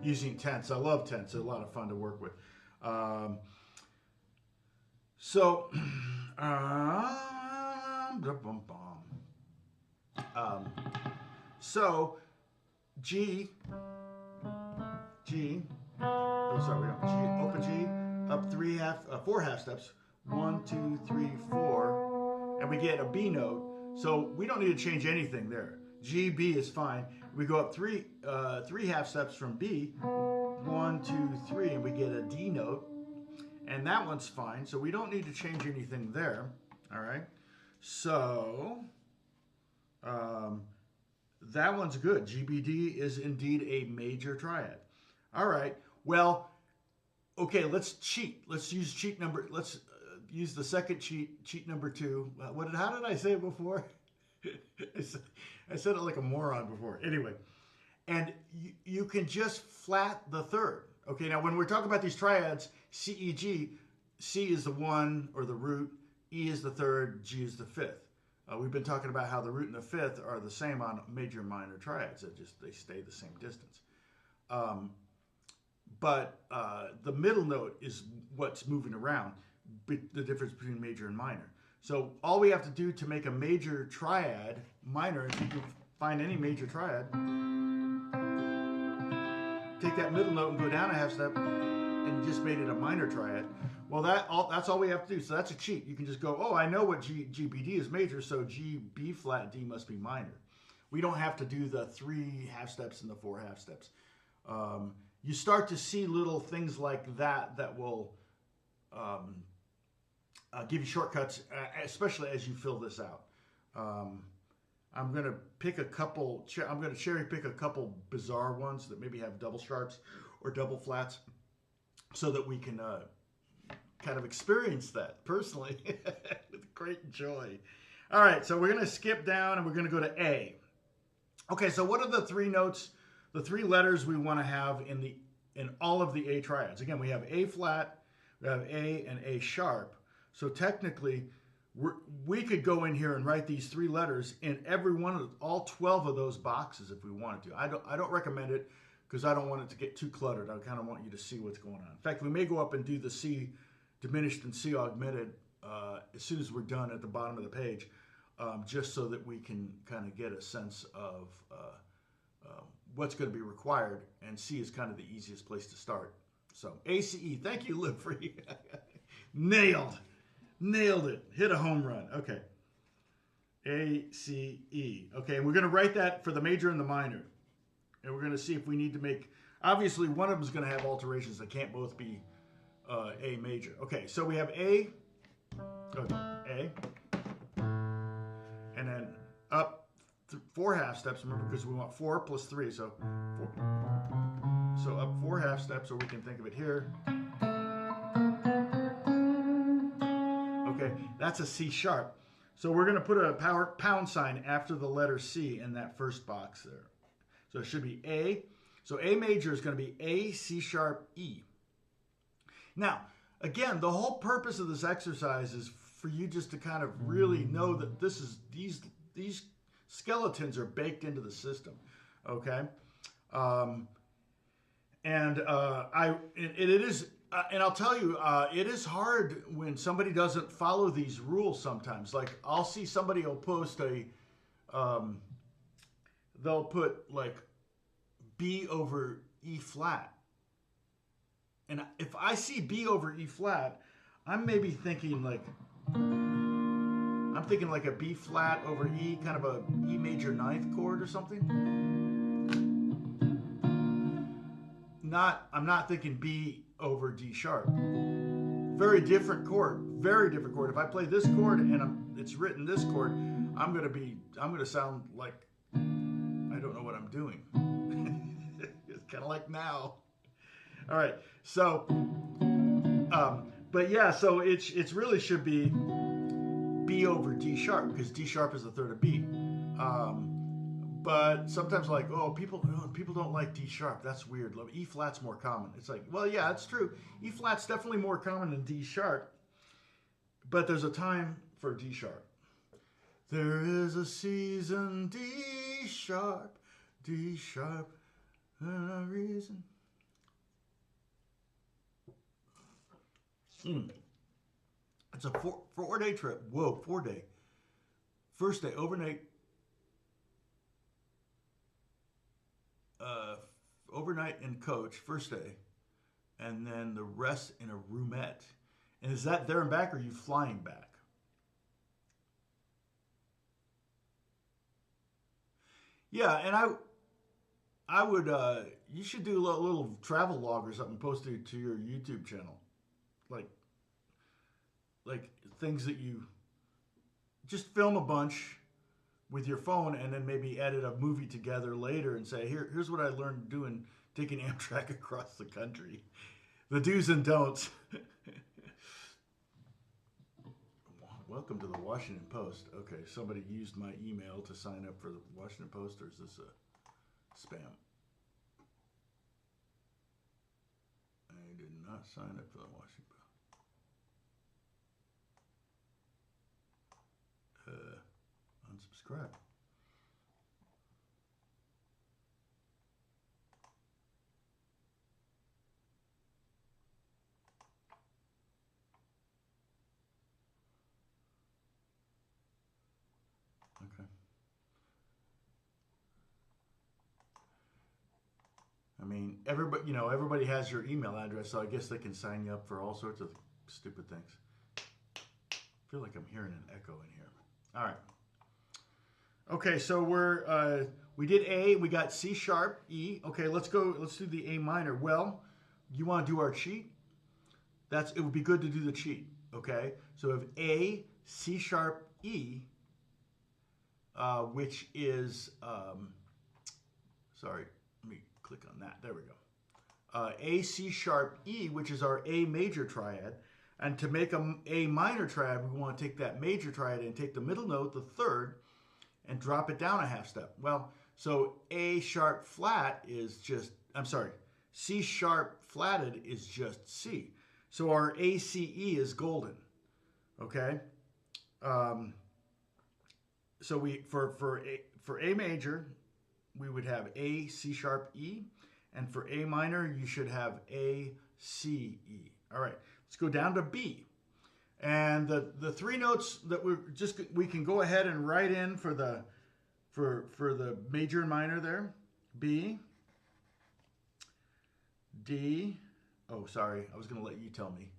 Using tenths. I love tenths. They're a lot of fun to work with. So G, oh sorry, we don't, G, open G, up four half steps, 1, 2, 3, 4, and we get a B note, so we don't need to change anything there. G, B is fine. We go up three half steps from B, 1, 2, 3, and we get a D note, and that one's fine, so we don't need to change anything there, all right? So, that one's good. GBD is indeed a major triad. All right. Well, okay. Let's cheat. Let's use cheat number. Let's use the second cheat number 2. How did I say it before? I said it like a moron before. Anyway, and you can just flat the third. Okay. Now, when we're talking about these triads, C, E, G, C is the 1 or the root, E is the third, G is the fifth. We've been talking about how the root and the fifth are the same on major and minor triads. They stay the same distance. But the middle note is what's moving around, the difference between major and minor. So all we have to do to make a major triad minor, if you can find any major triad, take that middle note and go down a half step, and you just made it a minor triad. Well, that's all we have to do. So that's a cheat. You can just go, oh, I know what GBD is major, so G, B flat, D must be minor. We don't have to do the 3 half steps and the 4 half steps. You start to see little things like that will give you shortcuts, especially as you fill this out. I'm going to pick a couple. I'm going to cherry pick a couple bizarre ones that maybe have double sharps or double flats, so that we can kind of experience that personally with great joy. All right, so we're going to skip down and we're going to go to A. Okay, so what are the 3 notes, the 3 letters we want to have in all of the A triads? Again, we have A flat, we have A and A sharp. So technically, we could go in here and write these 3 letters in every one of all 12 of those boxes if we wanted to. I don't recommend it because I don't want it to get too cluttered. I kind of want you to see what's going on. In fact, we may go up and do the C diminished and C augmented as soon as we're done at the bottom of the page, just so that we can kind of get a sense of what's going to be required, and C is kind of the easiest place to start. So ACE, thank you, Live Free. Nailed it. Hit a home run. Okay. ACE. Okay, and we're going to write that for the major and the minor. And we're going to see if we need to make, obviously one of them is going to have alterations. They can't both be A major. Okay, so we have A, A, and then up 4 half steps, remember, because we want 4 plus 3, so 4. So up 4 half steps, or we can think of it here. Okay, that's a C sharp. So we're going to put a pound sign after the letter C in that first box there. So it should be A. So A major is going to be A, C sharp, E. Now, again, the whole purpose of this exercise is for you just to kind of really know that these skeletons are baked into the system, okay? It is, and I'll tell you, it is hard when somebody doesn't follow these rules sometimes. Like, I'll see somebody will post they'll put like B over E flat. And if I see B over E flat, I'm maybe thinking like, a B flat over E, kind of a E major ninth chord or something. I'm not thinking B over D sharp. Very different chord, very different chord. If I play this chord and it's written this chord, I'm gonna sound like I don't know what I'm doing. It's kind of like now. All right, so, but yeah, so it's really should be B over D sharp, because D sharp is the third of B. But sometimes like, oh, people don't like D sharp. That's weird. E flat's more common. It's like, well, yeah, it's true. E flat's definitely more common than D sharp. But there's a time for D sharp. There is a season, D sharp, and a reason. It's a four-day trip. Whoa, 4-day. First day, overnight in coach, first day, and then the rest in a roomette. And is that there and back, or are you flying back? Yeah, and I would, you should do a little travel log or something, post it to your YouTube channel. Like things that you just film a bunch with your phone, and then maybe edit a movie together later and say, here's what I learned doing, taking Amtrak across the country. The do's and don'ts. Welcome to the Washington Post. Okay, somebody used my email to sign up for the Washington Post, or is this a spam? I did not sign up for the Washington Post. Unsubscribe. Okay. I mean, everybody has your email address, so I guess they can sign you up for all sorts of stupid things. I feel like I'm hearing an echo in here. All right. Okay, so we did A, we got C sharp, E. Okay, let's do the A minor. Well, you want to do our cheat? It would be good to do the cheat. Okay, so we have A, C sharp, E, which is sorry, let me click on that. There we go. A, C sharp, E, which is our A major triad. And to make a minor triad, we want to take that major triad and take the middle note, the third, and drop it down a half step. Well, so A sharp flat is just, C sharp flatted is just C. So our ACE is golden, okay? So for A major, we would have A, C sharp, E, and for A minor, you should have A, C, E. All right, let's go down to B. And the three notes that we can go ahead and write in for the major and minor there. B, D, oh sorry, I was going to let you tell me.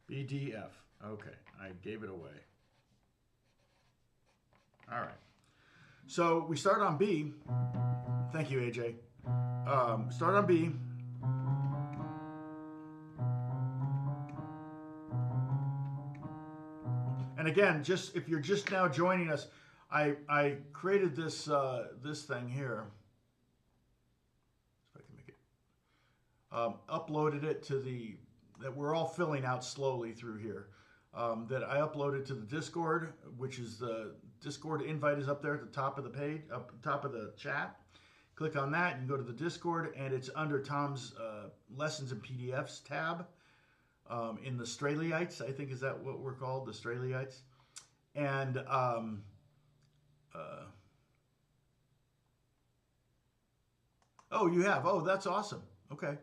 B, D, F. Okay, I gave it away. All right. So we start on B. Thank you, AJ. Start on B. And again, if you're just now joining us, I created this thing here. If I can make it. Uploaded it to that we're all filling out slowly through here. that I uploaded to the Discord, which is the Discord invite is up there at the top of the page, up top of the chat. Click on that, you can go to the Discord, and it's under Tom's Lessons and PDFs tab in the Strahleites, I think is that what we're called, the Strahleites. And oh, you have. Oh, that's awesome. Okay.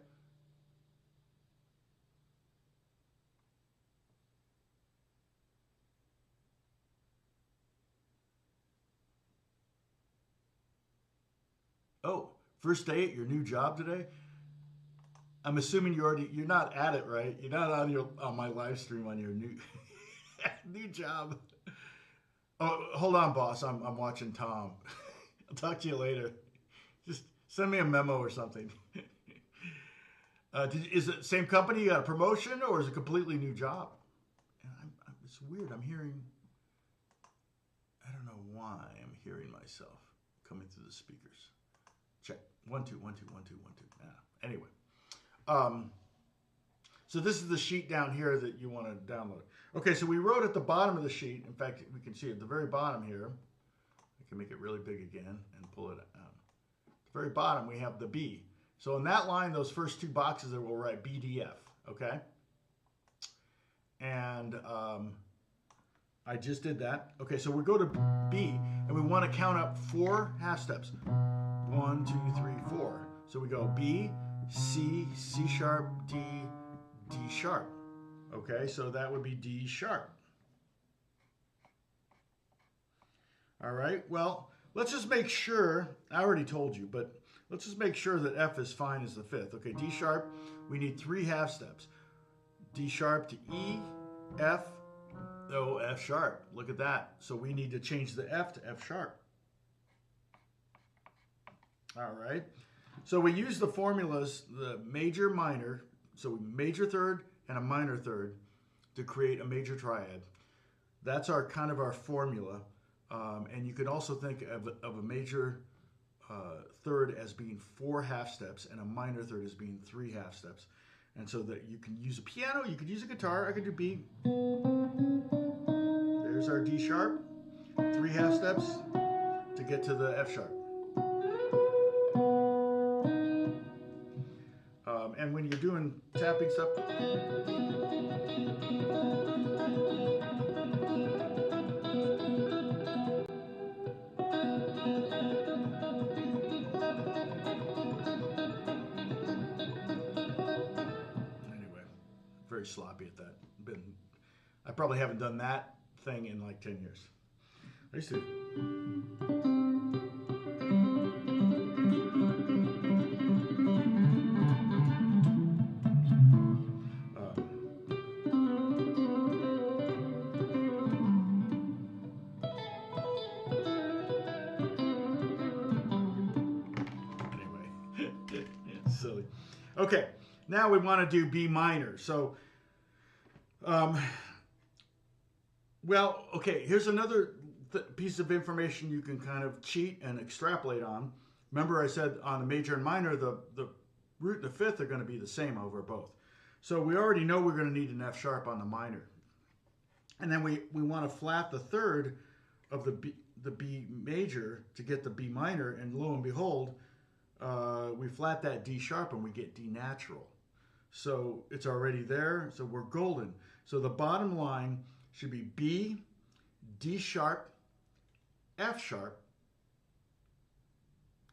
Oh, first day at your new job today? I'm assuming you're not at it, right? You're not on my live stream on your new new job. Oh, hold on, boss. I'm watching Tom. I'll talk to you later. Just send me a memo or something. Is it same company? You got a promotion, or is it a completely new job? And it's weird. I'm hearing. I don't know why I'm hearing myself coming through the speakers. Check 1 2 1 2 1 2 1 2. Yeah. Anyway, so this is the sheet down here that you want to download. Okay, so we wrote at the bottom of the sheet. In fact, we can see at the very bottom here. I can make it really big again and pull it out. At the very bottom, we have the B. So in that line, those first two boxes there, we'll write BDF. Okay, and I just did that. Okay, so we go to B, and we want to count up 4 half steps. 1 2 3 4. So we go B, C, C sharp, D, D sharp. Okay, so that would be D sharp. All right, well, let's just make sure, I already told you, but let's just make sure that F is fine as the 5th. Okay, D sharp, we need 3 half steps. D sharp to E, F, oh, F sharp. Look at that. So we need to change the F to F sharp. All right. So we use the formulas, the major, minor, so major third and a minor third to create a major triad. That's our kind of our formula. And you could also think of a major third as being 4 half steps and a minor third as being 3 half steps. And so that you can use a piano, you could use a guitar, I could do B. There's our D sharp, 3 half steps to get to the F sharp. And when you're doing tapping stuff, anyway, very sloppy at that. I probably haven't done that thing in like 10 years. I used to. Silly. Okay, now we want to do B minor. So, well, okay, here's another piece of information you can kind of cheat and extrapolate on. Remember I said on the major and minor, the root and the 5th are going to be the same over both. So we already know we're going to need an F sharp on the minor. And then we want to flat the third of the B major to get the B minor, and lo and behold, we flat that D sharp and we get D natural. So it's already there, so we're golden. So the bottom line should be B, D sharp, F sharp,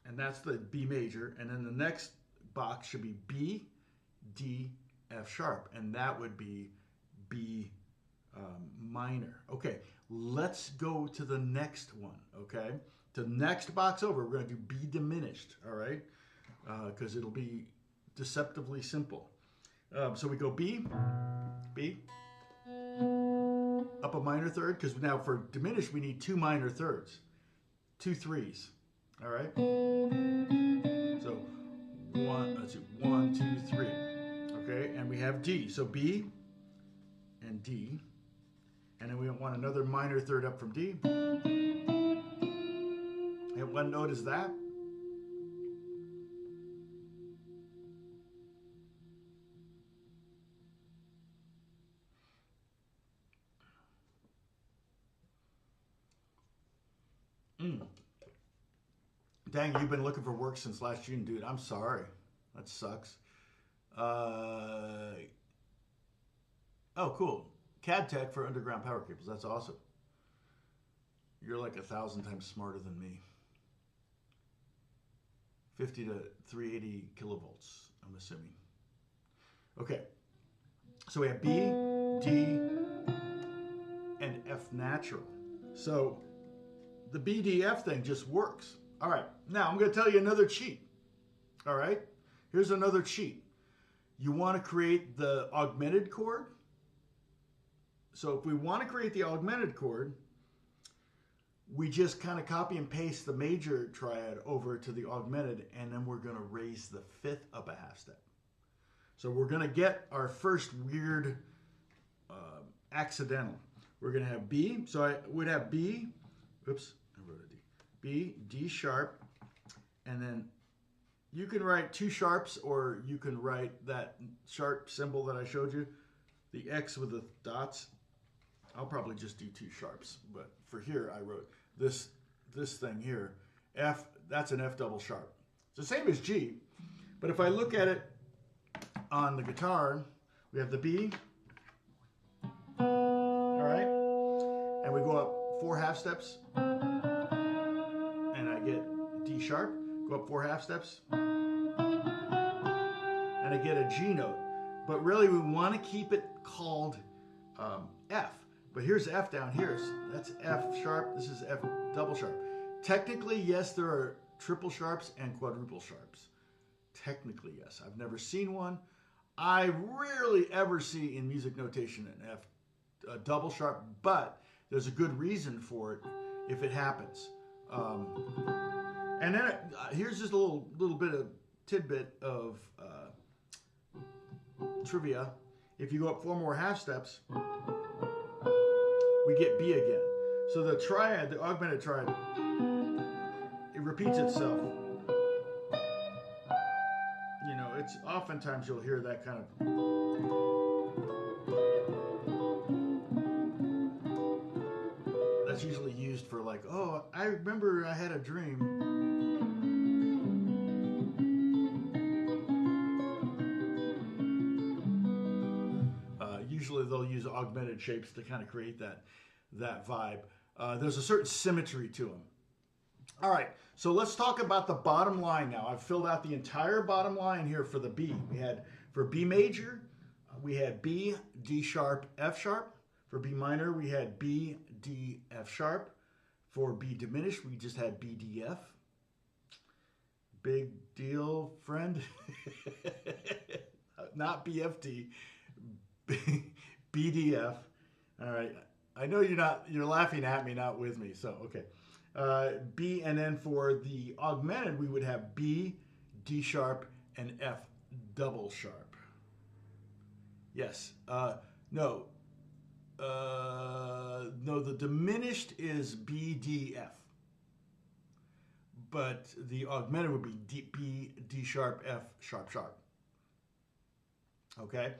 and that's the B major, and then the next box should be B, D, F sharp, and that would be B minor. Okay, let's go to the next one, okay? The next box over, we're going to do B diminished, all right? Because it'll be deceptively simple. So we go B, B, up a minor third, because now for diminished, we need 2 minor thirds, 2 3s, all right? So 1, 2, 3, okay? And we have D, so B and D, and then we want another minor third up from D. And what note is that? Dang, you've been looking for work since last June, dude. I'm sorry. That sucks. Uh, oh, cool. CAD tech for underground power cables. That's awesome. You're like 1,000 times smarter than me. 50 to 380 kilovolts, I'm assuming. Okay. So we have B, D, and F natural. So the BDF thing just works. All right. Now I'm going to tell you another cheat. All right. Here's another cheat. You want to create the augmented chord. So if we want to create the augmented chord, we just kind of copy and paste the major triad over to the augmented, and then we're going to raise the fifth up a half step. So we're going to get our first weird accidental. We're going to have B. So I would have B. Oops, I wrote a D. B, D sharp, and then you can write two sharps, or you can write that sharp symbol that I showed you, the X with the dots. I'll probably just do two sharps, but for here I wrote this thing here, F, that's an F double sharp. It's the same as G, but if I look at it on the guitar, we have the B, all right, and we go up 4 half steps, and I get D sharp, go up 4 half steps, and I get a G note. But really we want to keep it called F. But here's F down here. So that's F sharp. This is F double sharp. Technically, yes, there are triple sharps and quadruple sharps. Technically, yes. I've never seen one. I rarely ever see in music notation an F double sharp, but there's a good reason for it if it happens. And then here's just a little bit of tidbit of trivia. If you go up 4 more half steps, we get B again. So the triad, the augmented triad, it repeats itself. You know, it's oftentimes you'll hear that kind of. That's usually used for like, oh, I remember I had a dream. Usually they'll use augmented shapes to kind of create that vibe. There's a certain symmetry to them. All right, so let's talk about the bottom line now. I've filled out the entire bottom line here for the B. We had, for B major, we had B, D sharp, F sharp. For B minor, we had B, D, F sharp. For B diminished, we just had B, D, F. Big deal, friend. Not BFD. BDF. All right. I know you're laughing at me, not with me. So, okay. B, and then for the augmented, we would have B, D sharp, and F double sharp. Yes. No, the diminished is B, D, F. But the augmented would be B, D sharp, F sharp, sharp. Okay.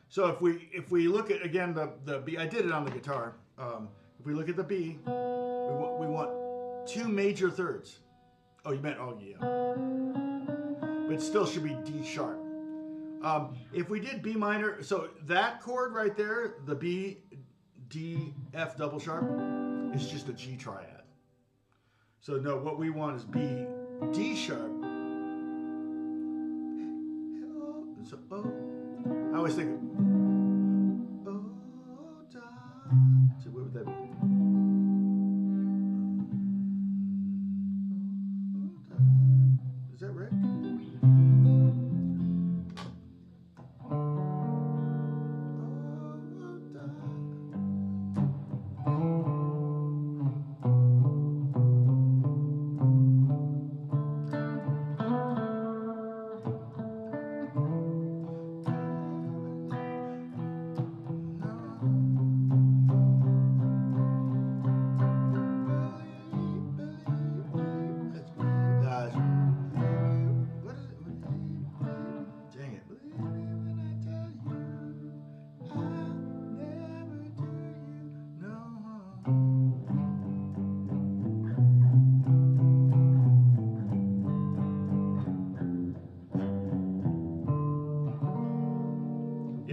So if we look at, again, the B, I did it on the guitar. If we look at the B, we want 2 major thirds. Oh, you meant, oh yeah. But it still should be D sharp. If we did B minor, so that chord right there, the B, D, F double sharp, is just a G triad. So no, what we want is B, D sharp. So, oh. I always think, oh, so what would that be? Is that right?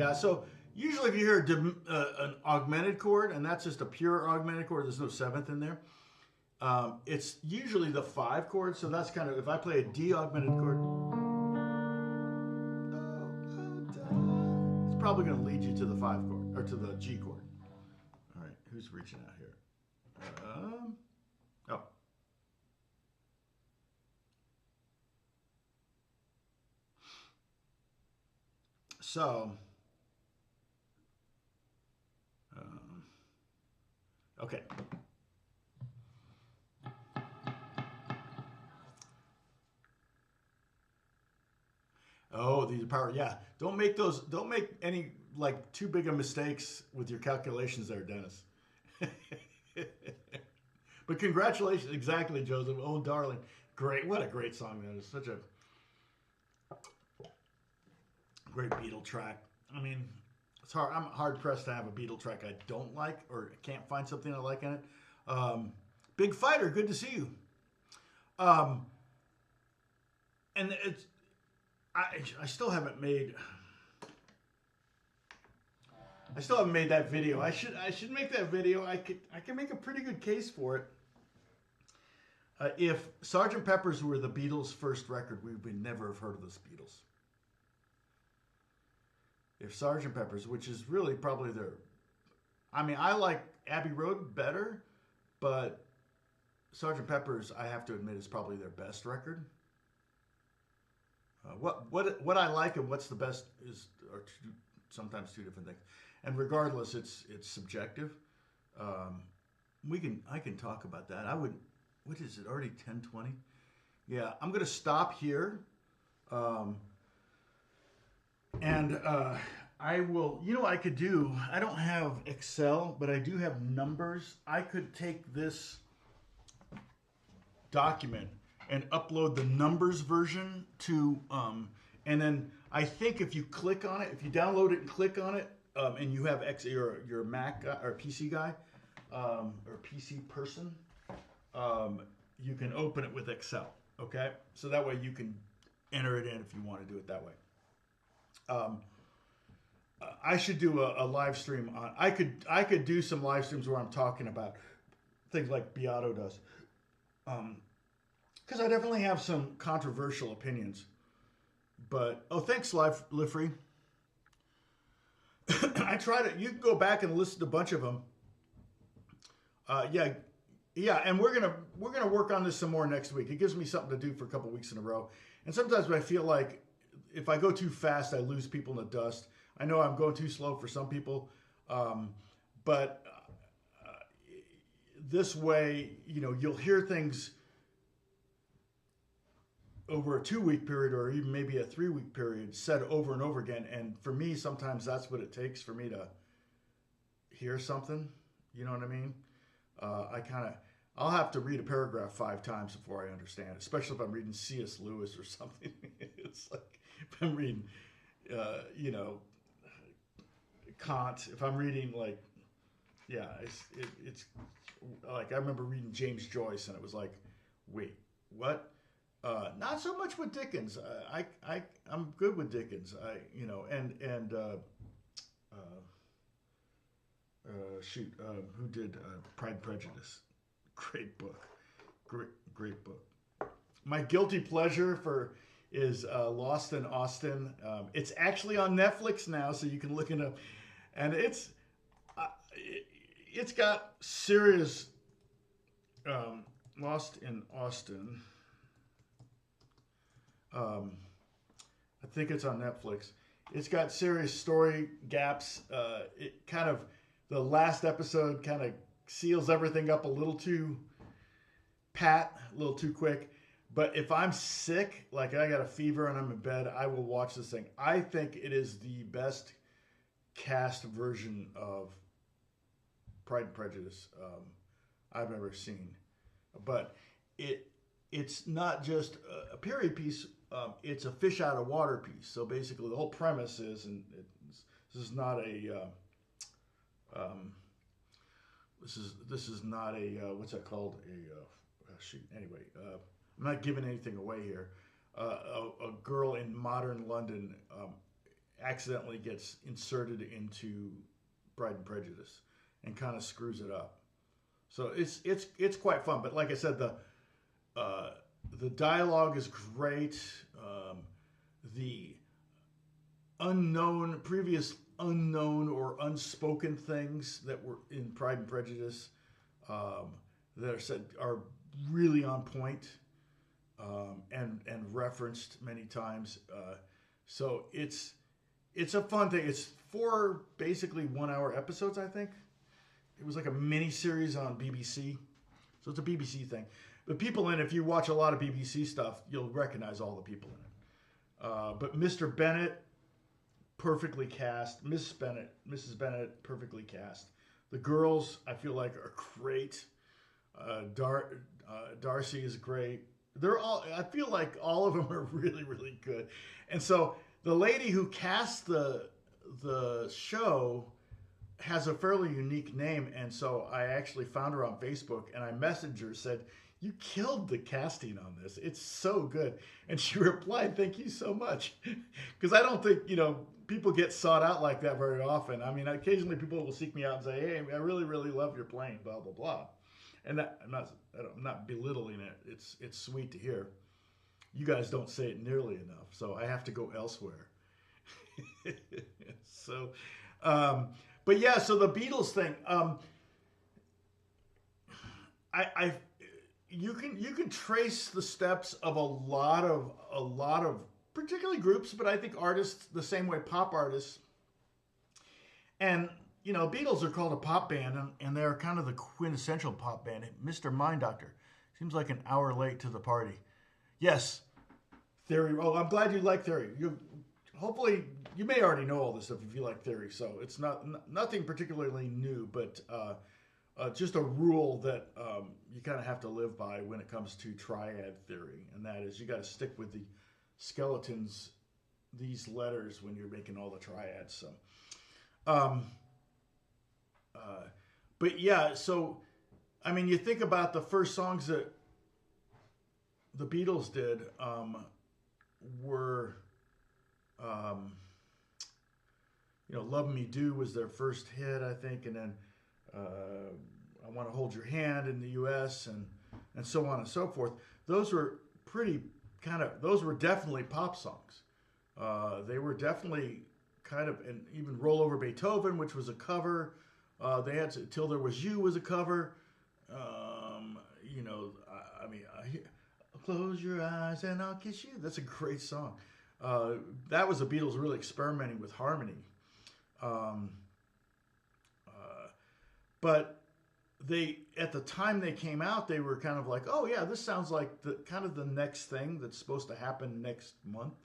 Yeah, so usually if you hear an augmented chord, and that's just a pure augmented chord, there's no seventh in there. It's usually the 5 chord, so that's kind of, if I play a D augmented chord, it's probably going to lead you to the 5 chord, or to the G chord. All right, who's reaching out here? Oh. So, okay. Oh, these are power. Yeah, don't make those. Don't make any like too big of mistakes with your calculations there, Dennis. But congratulations, exactly, Joseph. Oh, darling, great! What a great song that is. Such a great Beatle track. I mean, it's hard. I'm hard pressed to have a Beatle track I don't like or can't find something I like in it. Big Fighter, good to see you. And it's I still haven't made. I still haven't made that video. I should make that video. I can make a pretty good case for it. If Sgt. Pepper's were the Beatles' first record, we would never have heard of the Beatles. If Sgt. Pepper's, which is really probably their, I mean, I like Abbey Road better, but Sgt. Pepper's, I have to admit, is probably their best record. What I like and what's the best are sometimes two different things, and regardless, it's subjective. I can talk about that. I would. What is it? Already 10:20. Yeah, I'm gonna stop here. And I will, you know what I could do? I don't have Excel, but I do have numbers. I could take this document and upload the numbers version to, and then I think if you click on it, if you download it and click on it, and you have your Mac guy, or PC guy, or PC person, you can open it with Excel, okay? So that way you can enter it in if you want to do it that way. I should do a live stream on. I could do some live streams where I'm talking about things like Beato does, because I definitely have some controversial opinions. But thanks, Live Free. I try to. You can go back and listen to a bunch of them. Yeah, and we're gonna work on this some more next week. It gives me something to do for a couple weeks in a row. And sometimes I feel like if I go too fast, I lose people in the dust. I know I'm going too slow for some people, but this way, you know, you'll hear things over a 2-week period or even maybe a 3-week period said over and over again. And for me, sometimes that's what it takes for me to hear something. You know what I mean? I'll have to read a paragraph 5 times before I understand it, especially if I'm reading C.S. Lewis or something. It's like if I'm reading, you know, Kant. If I'm reading like, yeah, it's like I remember reading James Joyce and it was like, wait, what? Not so much with Dickens. I'm good with Dickens. You know, who did Pride and Prejudice? Great book, great book. My guilty pleasure is Lost in Austin. It's actually on Netflix now, so you can look it up, and it's got serious Lost in Austin. I think it's on Netflix. It's got serious story gaps. It kind of, the last episode kind of seals everything up a little too pat, a little too quick. But if I'm sick, like I got a fever and I'm in bed, I will watch this thing. I think it is the best cast version of Pride and Prejudice I've ever seen. But it's not just a period piece. It's a fish out of water piece. So basically, the whole premise is, and this is not a this is not a what's that called? Shoot. Anyway, I'm not giving anything away here. A girl in modern London accidentally gets inserted into Pride and Prejudice and kind of screws it up. So it's quite fun. But like I said, the dialogue is great. The previous unknown or unspoken things that were in Pride and Prejudice that are said are really on point and referenced many times. So it's a fun thing. It's 4 basically 1-hour episodes, I think. It was like a mini series on BBC. So it's a BBC thing. The people in it, if you watch a lot of BBC stuff, you'll recognize all the people in it. But Mr. Bennett, perfectly cast. Mrs. Bennett, perfectly cast. The girls, I feel like, are great. Darcy is great. I feel like all of them are really, really good. And so the lady who cast the show has a fairly unique name, and so I actually found her on Facebook, and I messaged her, said, "You killed the casting on this. It's so good." And she replied, "Thank you so much." Because I don't think, people get sought out like that very often. I mean, occasionally people will seek me out and say, "Hey, I really, really love your playing, blah, blah, blah." And I'm not belittling it. It's sweet to hear. You guys don't say it nearly enough, so I have to go elsewhere. So, but yeah, so the Beatles thing, you can trace the steps of a lot of particularly groups, but I think artists the same way, pop artists. And Beatles are called a pop band, and they're kind of the quintessential pop band. Mr. Mind Doctor seems like an hour late to the party. Yes, Theory. Oh, I'm glad you like Theory. Hopefully, you may already know all this stuff if you like Theory. So it's nothing particularly new, but just a rule that you kind of have to live by when it comes to triad theory, and that is you got to stick with the skeletons, these letters, when you're making all the triads. So, but yeah, so I mean, you think about the first songs that the Beatles did were, "Love Me Do" was their first hit, I think, and then "I Want to Hold Your Hand" in the U.S. and so on and so forth. Those were those were definitely pop songs. They were definitely and even "Roll Over Beethoven," which was a cover. They had "Till There Was You" was a cover. "Close Your Eyes and I'll Kiss You." That's a great song. That was the Beatles really experimenting with harmony. But at the time they came out, they were kind of like, "Oh yeah, this sounds like the next thing that's supposed to happen next month."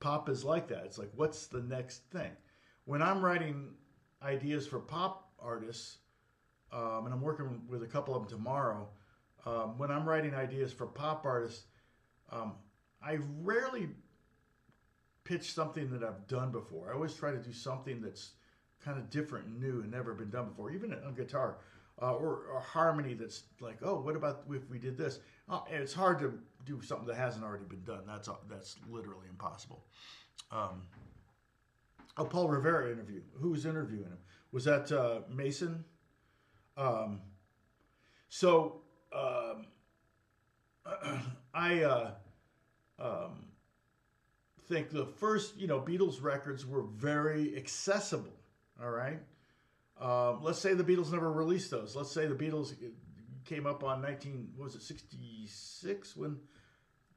Pop is like that. It's like, what's the next thing? When I'm writing ideas for pop artists, and I'm working with a couple of them tomorrow, when I'm writing ideas for pop artists, I rarely pitch something that I've done before. I always try to do something that's kind of different and new and never been done before, even on guitar, or harmony that's like, "Oh, what about if we did this?" And it's hard to do something that hasn't already been done. That's literally impossible. Paul Revere interview. Who was interviewing him? Was that Mason? I think the first Beatles records were very accessible. All right. Let's say the Beatles never released those. Let's say the Beatles came up on 66 when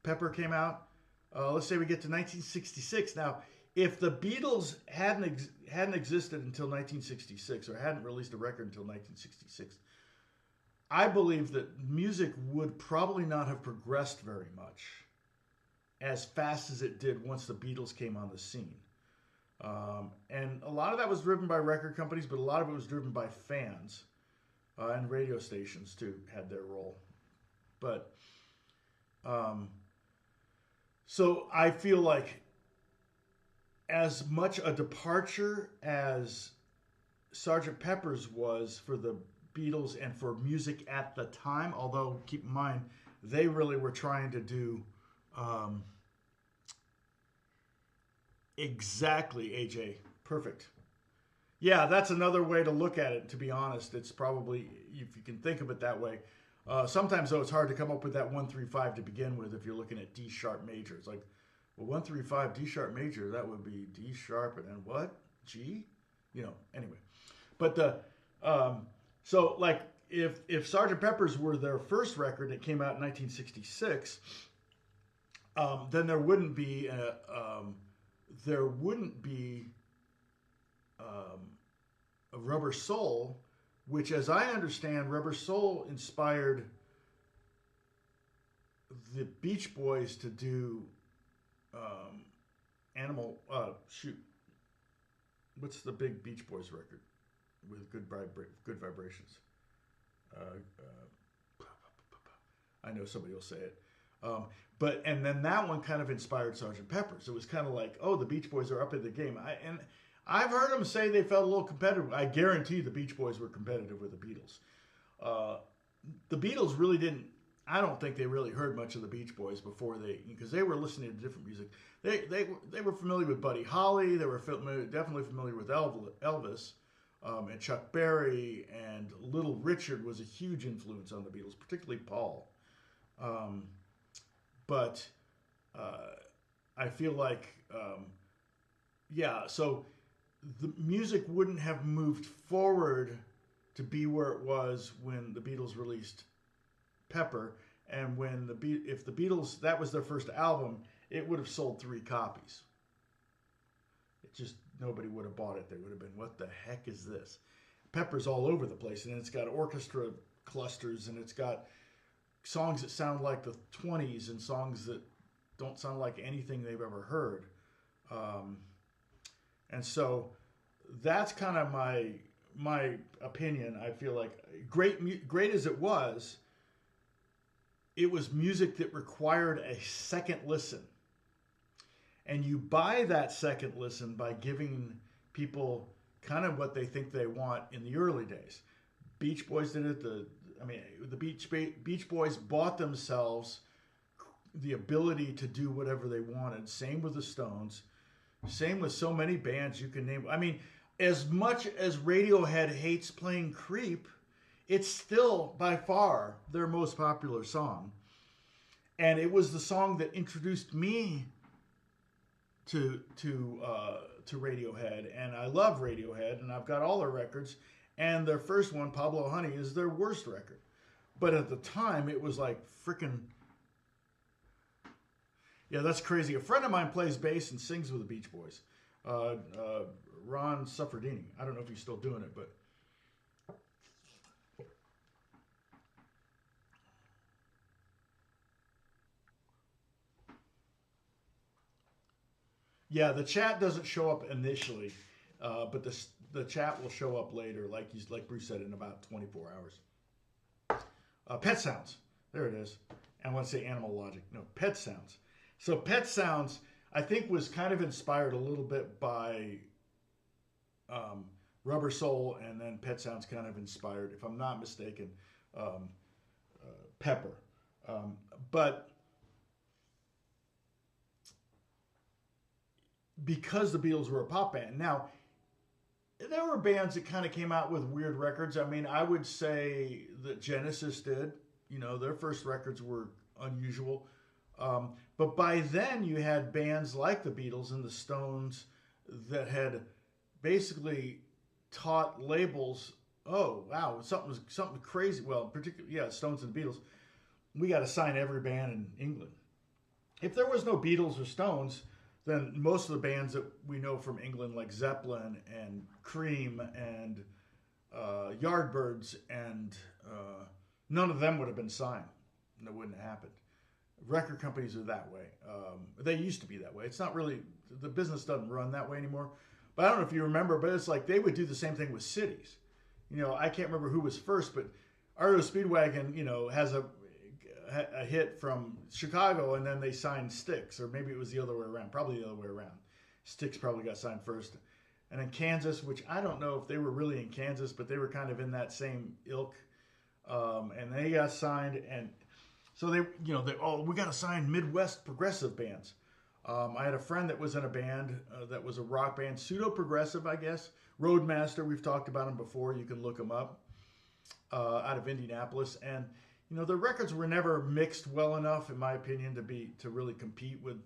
Pepper came out. Let's say we get to 1966. Now, if the Beatles hadn't existed until 1966 or hadn't released a record until 1966, I believe that music would probably not have progressed very much as fast as it did once the Beatles came on the scene. And a lot of that was driven by record companies, but a lot of it was driven by fans, and radio stations too had their role. But so I feel like as much a departure as Sgt. Pepper's was for the Beatles and for music at the time, although keep in mind they really were trying to do Exactly, AJ. Perfect. Yeah, that's another way to look at it. To be honest, it's probably, if you can think of it that way. Sometimes though, it's hard to come up with that 1-3-5 to begin with if you're looking at D sharp major. It's like, well, 1-3-5 D sharp major, that would be D sharp and then what? G? Anyway. But so like if Sgt. Pepper's were their first record that came out in 1966, then there wouldn't be a Rubber Soul, which, as I understand, Rubber Soul inspired the Beach Boys to do Animal. Shoot, what's the big Beach Boys record with good vibrations? I know somebody will say it. And then that one kind of inspired Sgt. Pepper's. It was kind of like, oh, the Beach Boys are up in the game. I've heard them say they felt a little competitive. I guarantee the Beach Boys were competitive with the Beatles. The Beatles really didn't. I don't think they really heard much of the Beach Boys before because they were listening to different music. They were familiar with Buddy Holly. They were definitely familiar with Elvis and Chuck Berry, and Little Richard was a huge influence on the Beatles, particularly Paul. But I feel like, so the music wouldn't have moved forward to be where it was when the Beatles released Pepper, and if the Beatles, that was their first album, it would have sold 3 copies. It just, nobody would have bought it. They would have been, what the heck is this? Pepper's all over the place, and it's got orchestra clusters, and it's got songs that sound like the 20s and songs that don't sound like anything they've ever heard. And so that's kind of my opinion. I feel like great as it was music that required a second listen. And you buy that second listen by giving people kind of what they think they want in the early days. Beach Boys did it. The Beach Boys bought themselves the ability to do whatever they wanted. Same with the Stones. Same with so many bands you can name. As much as Radiohead hates playing Creep, it's still by far their most popular song. And it was the song that introduced me to Radiohead. And I love Radiohead, and I've got all their records. And their first one, Pablo Honey, is their worst record. But at the time, it was like freaking... Yeah, that's crazy. A friend of mine plays bass and sings with the Beach Boys. Ron Suffredini. I don't know if he's still doing it, but... Yeah, the chat doesn't show up initially, but the chat will show up later, like Bruce said, in about 24 hours. Pet Sounds. There it is. I want to say Animal Logic. No, Pet Sounds. So Pet Sounds, I think, was kind of inspired a little bit by Rubber Soul, and then Pet Sounds kind of inspired, if I'm not mistaken, Pepper. But because the Beatles were a pop band. Now, there were bands that kind of came out with weird records. I would say that Genesis did. Their first records were unusual. But by then, you had bands like the Beatles and the Stones that had basically taught labels, oh, wow, something crazy. Well, particularly, Stones and the Beatles, we got to sign every band in England. If there was no Beatles or Stones, then most of the bands that we know from England, like Zeppelin and Cream and Yardbirds, and none of them would have been signed. And it wouldn't have happened. Record companies are that way. They used to be that way. It's not really, the business doesn't run that way anymore. But I don't know if you remember, but it's like they would do the same thing with cities. I can't remember who was first, but REO Speedwagon, has a hit from Chicago, and then they signed Styx, or maybe it was the other way around. Probably the other way around. Styx probably got signed first. And then Kansas, which I don't know if they were really in Kansas, but they were kind of in that same ilk. And they got signed, and so we got to sign Midwest progressive bands. I had a friend that was in a band that was a rock band, pseudo progressive, I guess. Roadmaster, we've talked about him before. You can look him up. Out of Indianapolis, and the records were never mixed well enough, in my opinion, to really compete with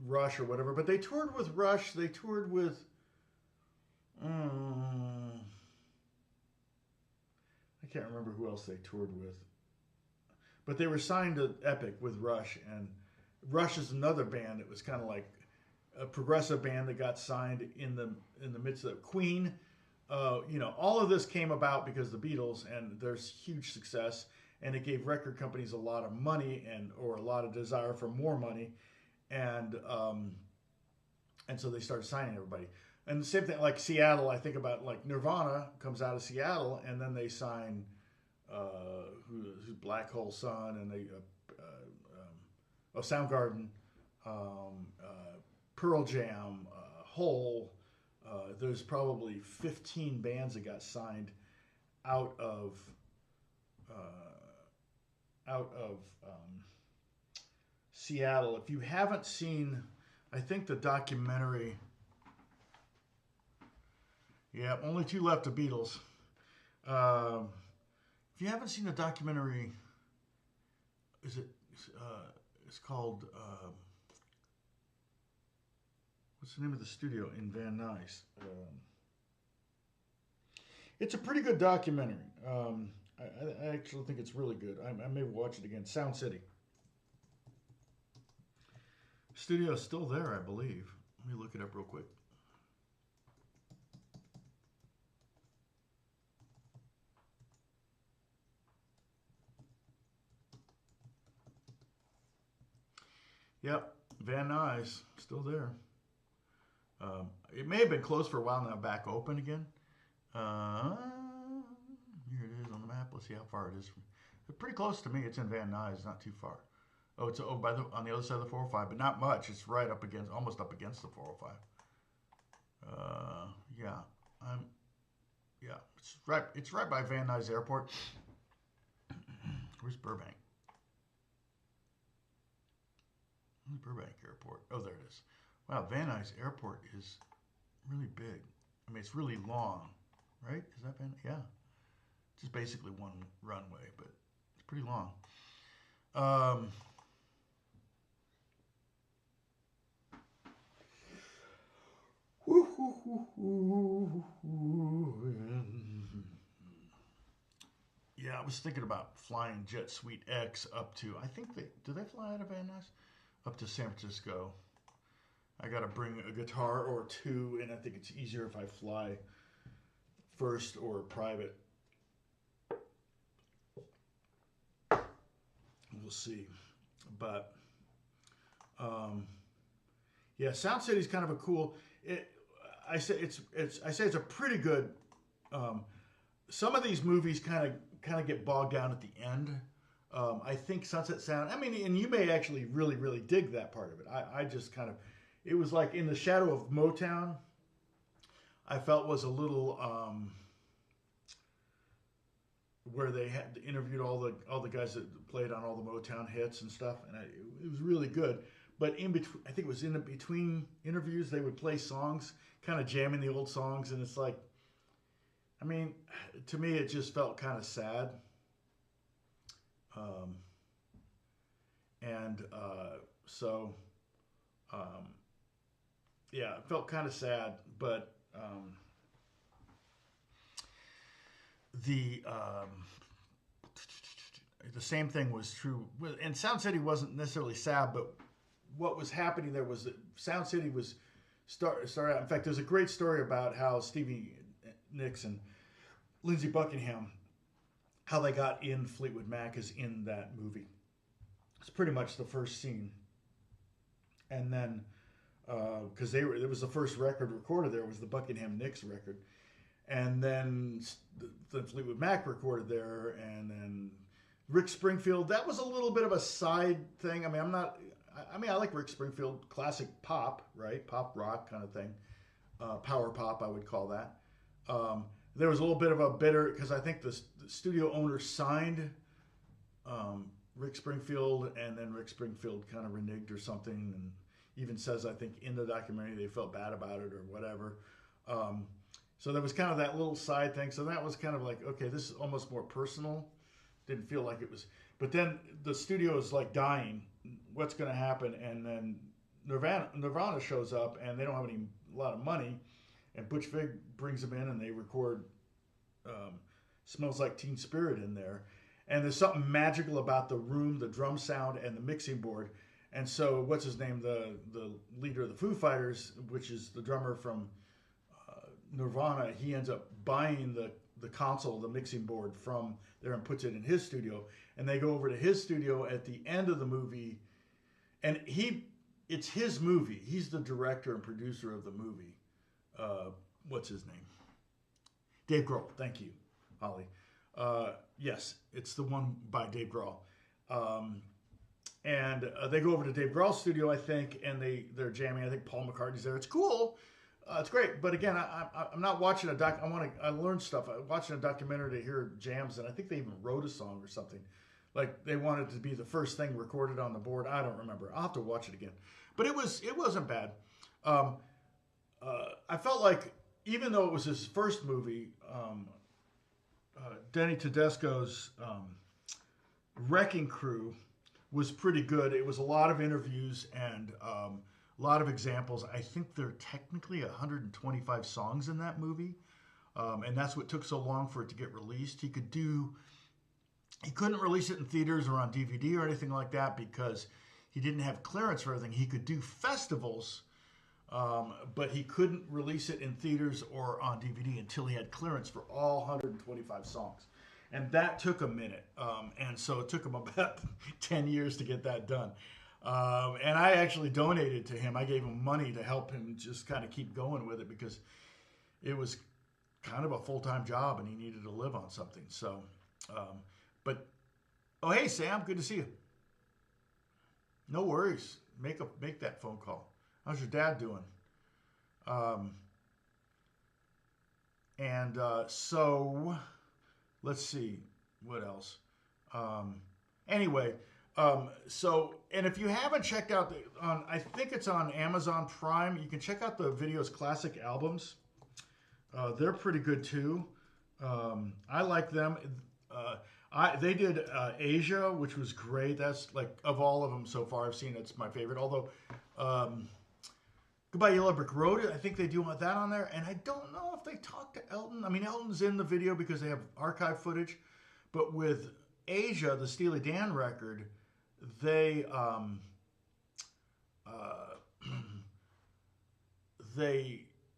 Rush or whatever. But they toured with Rush. They toured with I can't remember who else they toured with, but they were signed to Epic with Rush, and Rush is another band that was kind of like a progressive band that got signed in the midst of Queen. All of this came about because the Beatles, and there's huge success, and it gave record companies a lot of money or a lot of desire for more money, and so they started signing everybody. And the same thing, like Seattle, I think about like Nirvana comes out of Seattle, and then they sign who's Black Hole Sun, and they Soundgarden, Pearl Jam, Hole. There's probably 15 bands that got signed out of Seattle. If you haven't seen, I think the documentary. Yeah, only 2 left of Beatles. If you haven't seen the documentary, it's called. What's the name of the studio in Van Nuys? It's a pretty good documentary. I actually think it's really good. I may watch it again. Sound City. Studio is still there, I believe. Let me look it up real quick. Yep, Van Nuys, still there. It may have been closed for a while now, back open again. Here it is on the map. Let's see how far it is. It's pretty close to me. It's in Van Nuys, not too far. Oh, it's on the other side of the 405, but not much. It's right up against, almost up against the 405. It's right by Van Nuys Airport. Where's Burbank? Where's Burbank Airport? Oh, there it is. Wow, Van Nuys Airport is really big. I mean, it's really long, right? Is that Van? Yeah. It's just basically one runway, but it's pretty long. Yeah, I was thinking about flying Jet Suite X up to, do they fly out of Van Nuys? Up to San Francisco. I got to bring a guitar or 2, and I think it's easier if I fly first or private. We'll see. But, yeah, Sound City's kind of a cool, I say it's a pretty good, some of these movies kind of get bogged down at the end. I think Sunset Sound, and you may actually really, really dig that part of it. I just kind of, it was like in the shadow of Motown, I felt was a little, where they had interviewed all the guys that played on all the Motown hits and stuff, and it was really good. But in between, I think it was in between interviews, they would play songs, kind of jamming the old songs, and it's like, to me, it just felt kind of sad. Yeah, it felt kind of sad, but the same thing was true. And Sound City wasn't necessarily sad, but what was happening there was that Sound City was started out. In fact, there's a great story about how Stevie Nicks and Lindsey Buckingham, how they got in Fleetwood Mac is in that movie. It's pretty much the first scene. And then, because it was the first record recorded there, was the Buckingham Nicks record. And then the Fleetwood Mac recorded there, and then Rick Springfield, that was a little bit of a side thing. I like Rick Springfield, classic pop, right? Pop rock kind of thing. Power pop, I would call that. There was a little bit of a bitter, because I think the studio owner signed Rick Springfield, and then Rick Springfield kind of reneged or something, and even says, I think, in the documentary they felt bad about it or whatever. So there was kind of that little side thing. So that was kind of like, okay, this is almost more personal. Didn't feel like it was. But then the studio is like dying. What's going to happen? And then Nirvana shows up, and they don't have a lot of money. And Butch Vig brings them in, and they record Smells Like Teen Spirit in there. And there's something magical about the room, the drum sound, and the mixing board. And so, what's his name? The leader of the Foo Fighters, which is the drummer from Nirvana, he ends up buying the console, the mixing board from there, and puts it in his studio. And they go over to his studio at the end of the movie, and it's his movie. He's the director and producer of the movie. What's his name? Dave Grohl. Thank you, Holly. Yes, it's the one by Dave Grohl. And they go over to Dave Grohl's studio, I think, and they're jamming. I think Paul McCartney's there. It's cool. It's great. But again, I'm not watching a doc. I learn stuff. I'm watching a documentary to hear jams, and I think they even wrote a song or something. Like they wanted to be the first thing recorded on the board. I don't remember. I'll have to watch it again. But it wasn't bad. I felt like even though it was his first movie, Denny Tedesco's Wrecking Crew was pretty good. It was a lot of interviews and a lot of examples. I think there are technically 125 songs in that movie, and that's what took so long for it to get released. He couldn't release it in theaters or on DVD or anything like that because he didn't have clearance for everything. He could do festivals, but he couldn't release it in theaters or on DVD until he had clearance for all 125 songs. And that took a minute. And so it took him about 10 years to get that done. And I actually donated to him. I gave him money to help him just kind of keep going with it because it was kind of a full-time job and he needed to live on something. So, oh, hey, Sam, good to see you. No worries. Make that phone call. How's your dad doing? So let's see what else. Anyway, and if you haven't checked out I think it's on Amazon Prime. You can check out the Videos Classic albums. They're pretty good too. I like them. They did Asia, which was great. That's like of all of them so far I've seen, it's my favorite. Although Goodbye Yellow Brick Road, I think they do want that on there. And I don't know if they talked to Elton. I mean, Elton's in the video because they have archive footage. But with Asia, the Steely Dan record, they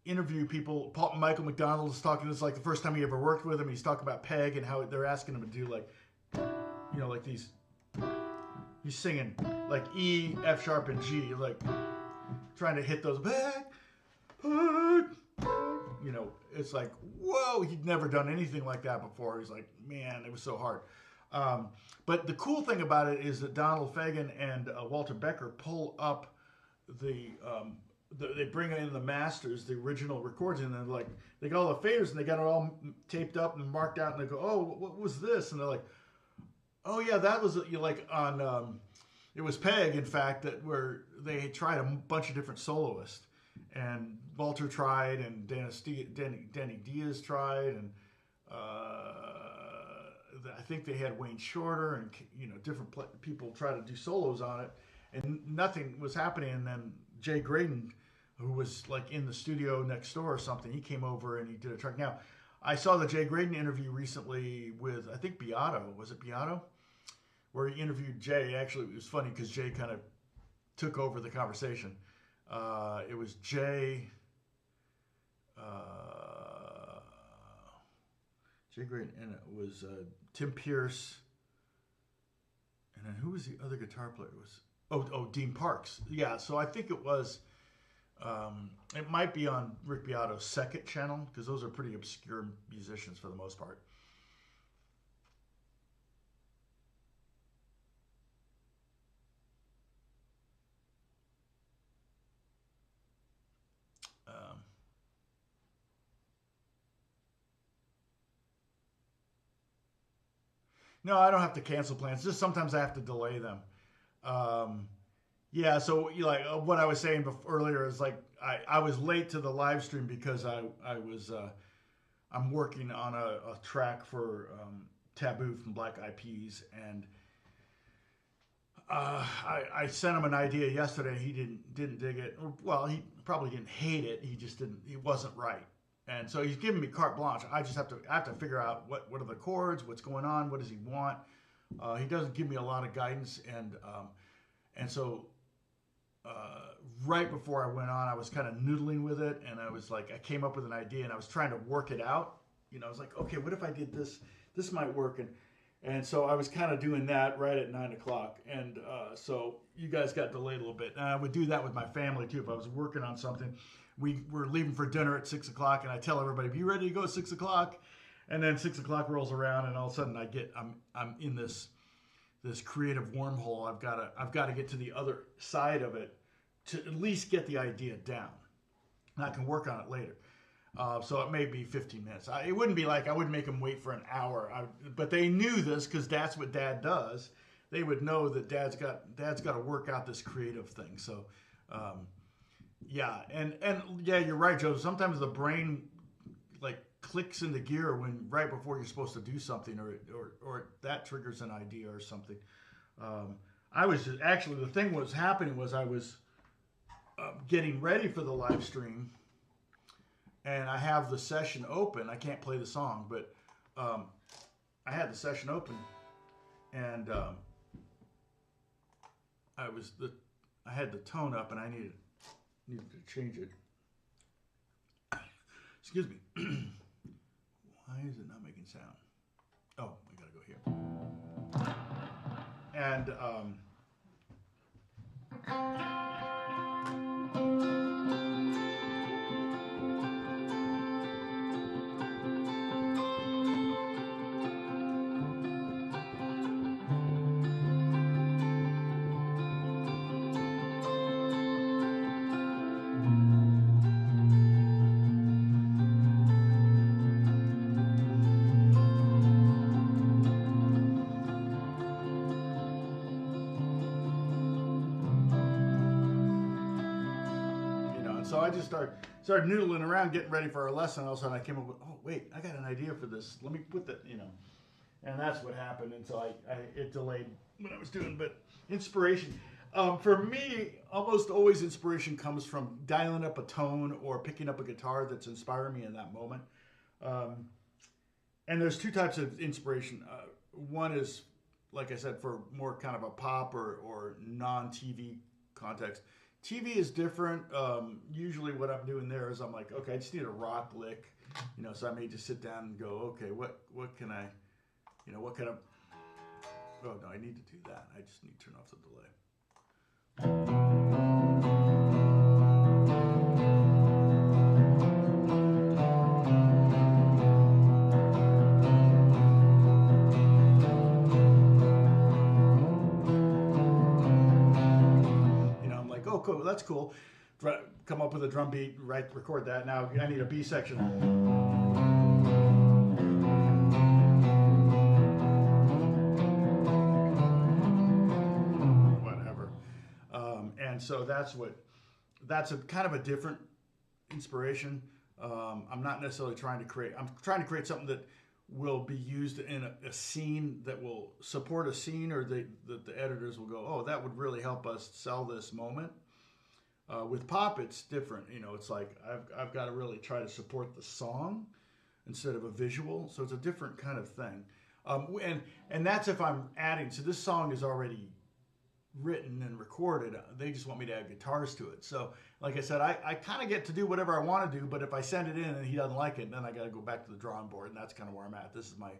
interview people. Michael McDonald is talking. This is like the first time he ever worked with him. He's talking about Peg and how they're asking him to do like these. He's singing like E, F sharp, and G, like trying to hit those back. It's like, whoa, he'd never done anything like that before. He's like, man, it was so hard. But the cool thing about it is that Donald Fagen and Walter Becker pull up they bring in the masters, the original records, and then they got all the faders and they got it all taped up and marked out, and they go, oh, what was this? And they're like, oh yeah, that was on. It was Peg, in fact, where they tried a bunch of different soloists, and Walter tried, and Danny Diaz tried, and I think they had Wayne Shorter, and different people try to do solos on it, and nothing was happening. And then Jay Graydon, who was like in the studio next door or something, he came over and he did a track. Now, I saw the Jay Graydon interview recently with, I think, Beato. Was it Beato? Where he interviewed Jay. Actually, it was funny because Jay kind of took over the conversation. It was Jay Graydon, and it was Tim Pierce, and then who was the other guitar player? It was Dean Parks. Yeah, so I think it was. It might be on Rick Beato's second channel because those are pretty obscure musicians for the most part. No, I don't have to cancel plans. Just sometimes I have to delay them. Um, yeah, so like what I was saying earlier is like I was late to the live stream because I was I'm working on a track for Taboo from Black Eyed Peas, and I sent him an idea yesterday. He didn't dig it. Well, he probably didn't hate it. He just didn't. He wasn't right. And so he's giving me carte blanche. I have to figure out what are the chords, what's going on, what does he want. He doesn't give me a lot of guidance, and so right before I went on, I was kind of noodling with it, and I was like, I came up with an idea, and I was trying to work it out. You know, I was like, okay, what if I did this? This might work, and so I was kind of doing that right at 9 o'clock, and so you guys got delayed a little bit. And I would do that with my family too. If I was working on something, we were leaving for dinner at 6 o'clock, and I tell everybody, "Be ready to go at 6 o'clock." And then 6 o'clock rolls around, and all of a sudden I'm in this creative wormhole. I've got to get to the other side of it to at least get the idea down, and I can work on it later. So it may be 15 minutes. It wouldn't be like I would make them wait for an hour. But they knew this because that's what Dad does. They would know that Dad's got to work out this creative thing. So, yeah, and yeah, you're right, Joe. Sometimes the brain like clicks into gear when right before you're supposed to do something, or that triggers an idea or something. I was actually the thing was happening was I was getting ready for the live stream. And I have the session open. I can't play the song, but I had the session open, and I had the tone up, and I needed to change it. Excuse me. Why is it not making sound? Oh, I gotta go here. And so I just started noodling around, getting ready for our lesson. All of a sudden, I came up with, oh wait, I got an idea for this. Let me put that, and that's what happened. And so it delayed what I was doing. But inspiration, for me, almost always inspiration comes from dialing up a tone or picking up a guitar that's inspiring me in that moment. And there's two types of inspiration. One is, like I said, for more kind of a pop or non-TV context. TV is different. Usually what I'm doing there is I'm like, okay, I just need a rock lick, so I may just sit down and go, okay, what can I, what kind of, oh no, I need to do that. I just need to turn off the delay. Cool, that's cool. Come up with a drum beat, record that. Now I need a B section. Whatever. And so that's a kind of a different inspiration. I'm not necessarily trying to create. I'm trying to create something that will be used in a scene that will support a scene, or the editors will go, oh, that would really help us sell this moment. With pop, it's different. It's like I've got to really try to support the song instead of a visual. So it's a different kind of thing. And that's if I'm adding. So this song is already written and recorded. They just want me to add guitars to it. So like I said, I kind of get to do whatever I want to do. But if I send it in and he doesn't like it, then I got to go back to the drawing board. And that's kind of where I'm at. This is my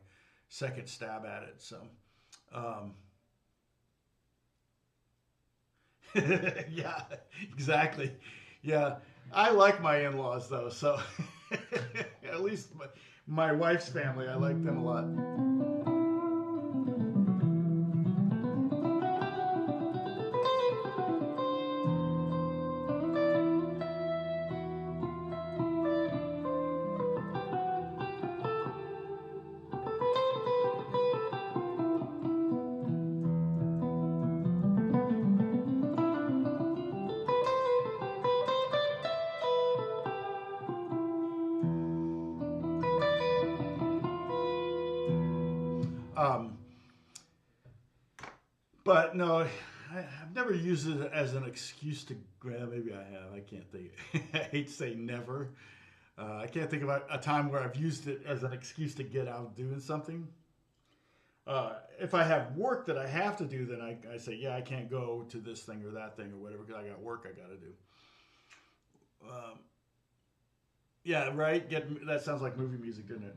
second stab at it. So. Yeah, exactly. Yeah, I like my in-laws though, so at least my wife's family, I like them a lot. But no, I've never used it as an excuse to. Well, maybe I have. I can't think. I hate to say never. I can't think of a time where I've used it as an excuse to get out doing something. If I have work that I have to do, then I say, yeah, I can't go to this thing or that thing or whatever because I got work I got to do. Yeah, right. That sounds like movie music, doesn't it?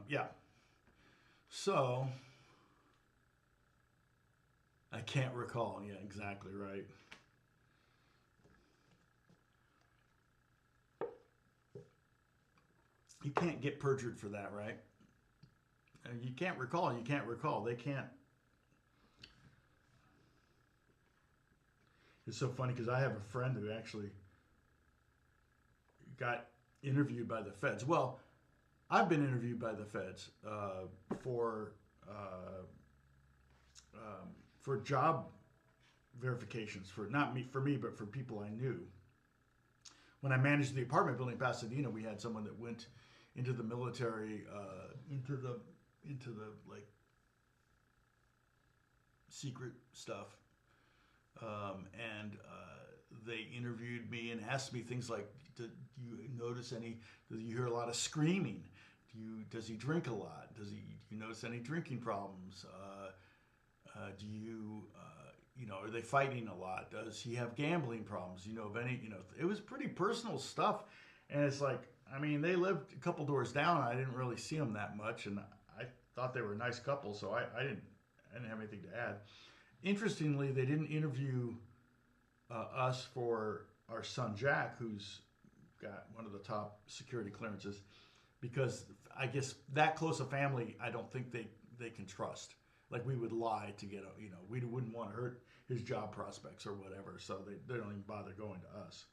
Yeah. So I can't recall. Yeah, exactly right. You can't get perjured for that, right? You can't recall. You can't recall. They can't. It's so funny because I have a friend who actually got interviewed by the feds. Well, I've been interviewed by the feds for for job verifications for not me for me, but for people I knew. When I managed the apartment building in Pasadena, we had someone that went into the military, into the like secret stuff, and they interviewed me and asked me things like, "Do you notice any? Do you hear a lot of screaming? Does he drink a lot? Do you notice any drinking problems? Do you are they fighting a lot? Does he have gambling problems? You know of any? It was pretty personal stuff, and it's like, I mean, they lived a couple doors down. I didn't really see them that much, and I thought they were a nice couple, so I didn't have anything to add. Interestingly, they didn't interview us for our son Jack, who's got one of the top security clearances, because I guess that close a family, I don't think they can trust. Like, we would lie to get we wouldn't want to hurt his job prospects or whatever, so they don't even bother going to us.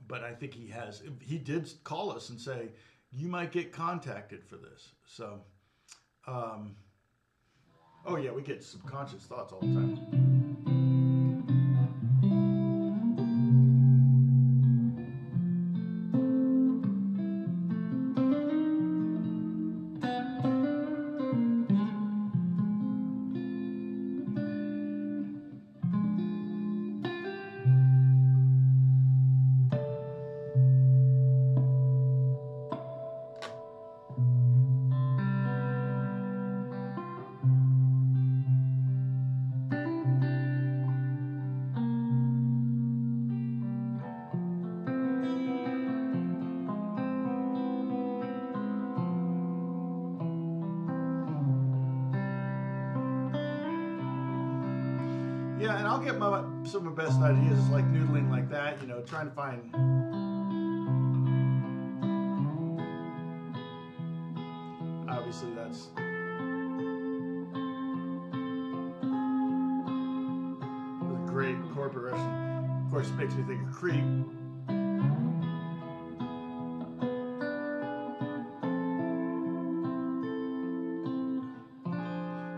But I think he did call us and say, you might get contacted for this. So, oh yeah, we get subconscious thoughts all the time. Yeah, and I'll get some of my best ideas is like noodling like that, trying to find. Obviously, that's a great corporate restaurant. Of course, it makes me think of Creep.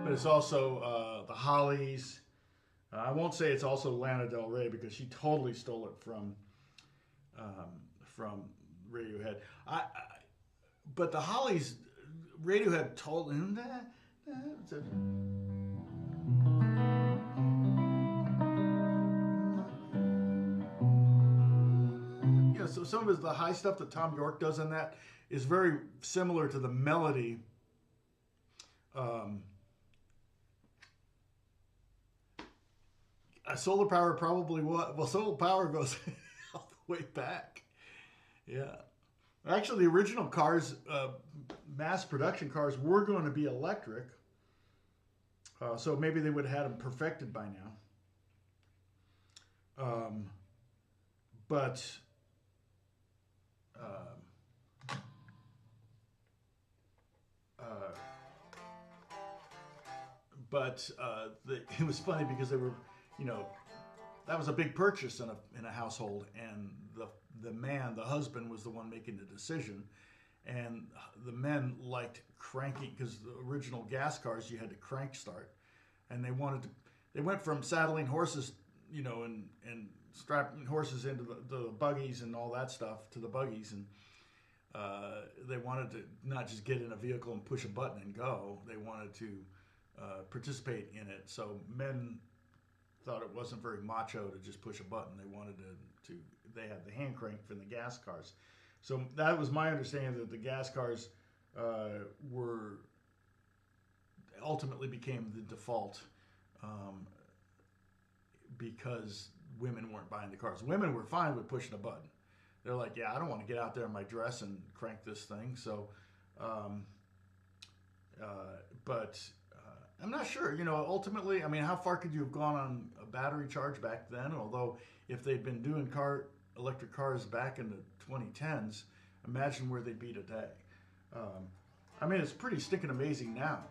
But it's also the Hollies. I won't say it's also Lana Del Rey because she totally stole it from Radiohead. But the Hollies, Radiohead told him that. So some of the high stuff that Tom York does in that is very similar to the melody. Solar Power probably what? Well, Solar Power goes all the way back. Yeah. Actually, the original cars, mass production cars, were going to be electric. So maybe they would have had them perfected by now. But it was funny because they were, that was a big purchase in a household, and the husband was the one making the decision, and the men liked cranking, because the original gas cars you had to crank start, and they went from saddling horses, and strapping horses into the buggies and all that stuff to the buggies, and they wanted to not just get in a vehicle and push a button and go. They wanted to participate in it. So men thought it wasn't very macho to just push a button. They wanted to they had the hand crank from the gas cars. So that was my understanding, that the gas cars were ultimately became the default, because women weren't buying the cars. Women were fine with pushing a button. They're like, yeah, I don't want to get out there in my dress and crank this thing. So, but I'm not sure. Ultimately, I mean, how far could you have gone on a battery charge back then? Although, if they'd been doing electric cars back in the 2010s, imagine where they'd be today. I mean, it's pretty stinking amazing now.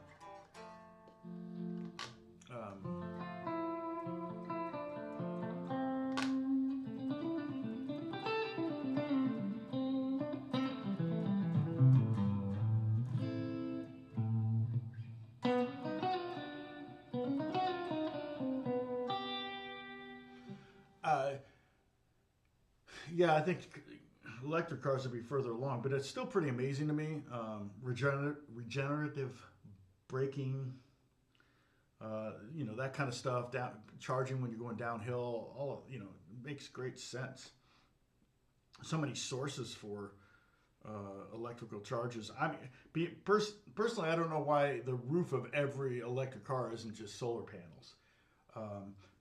Yeah, I think electric cars would be further along, but it's still pretty amazing to me. Regenerative braking, that kind of stuff. Charging when you're going downhill, all of, makes great sense. So many sources for electrical charges. I mean, personally, I don't know why the roof of every electric car isn't just solar panels.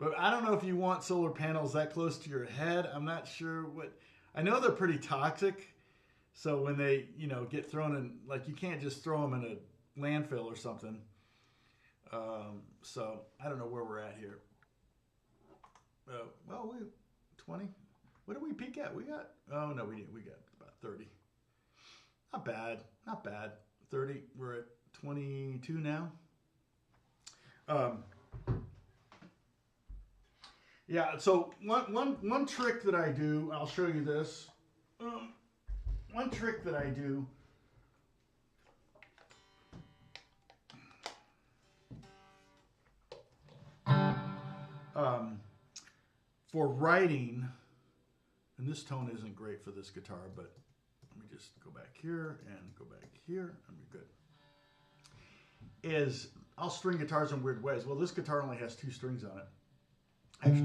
But I don't know if you want solar panels that close to your head. I'm not sure what. I know they're pretty toxic. So when they, get thrown in, like, you can't just throw them in a landfill or something. So I don't know where we're at here. Well, 20. What did we peak at? We got, oh no, we didn't. We got about 30. Not bad. Not bad. 30. We're at 22 now. Yeah, so one trick that I do, I'll show you this. One trick that I do, for writing, and this tone isn't great for this guitar, but let me just go back here and go back here, and we're good. Is I'll string guitars in weird ways. Well, this guitar only has 2 strings on it. Actually,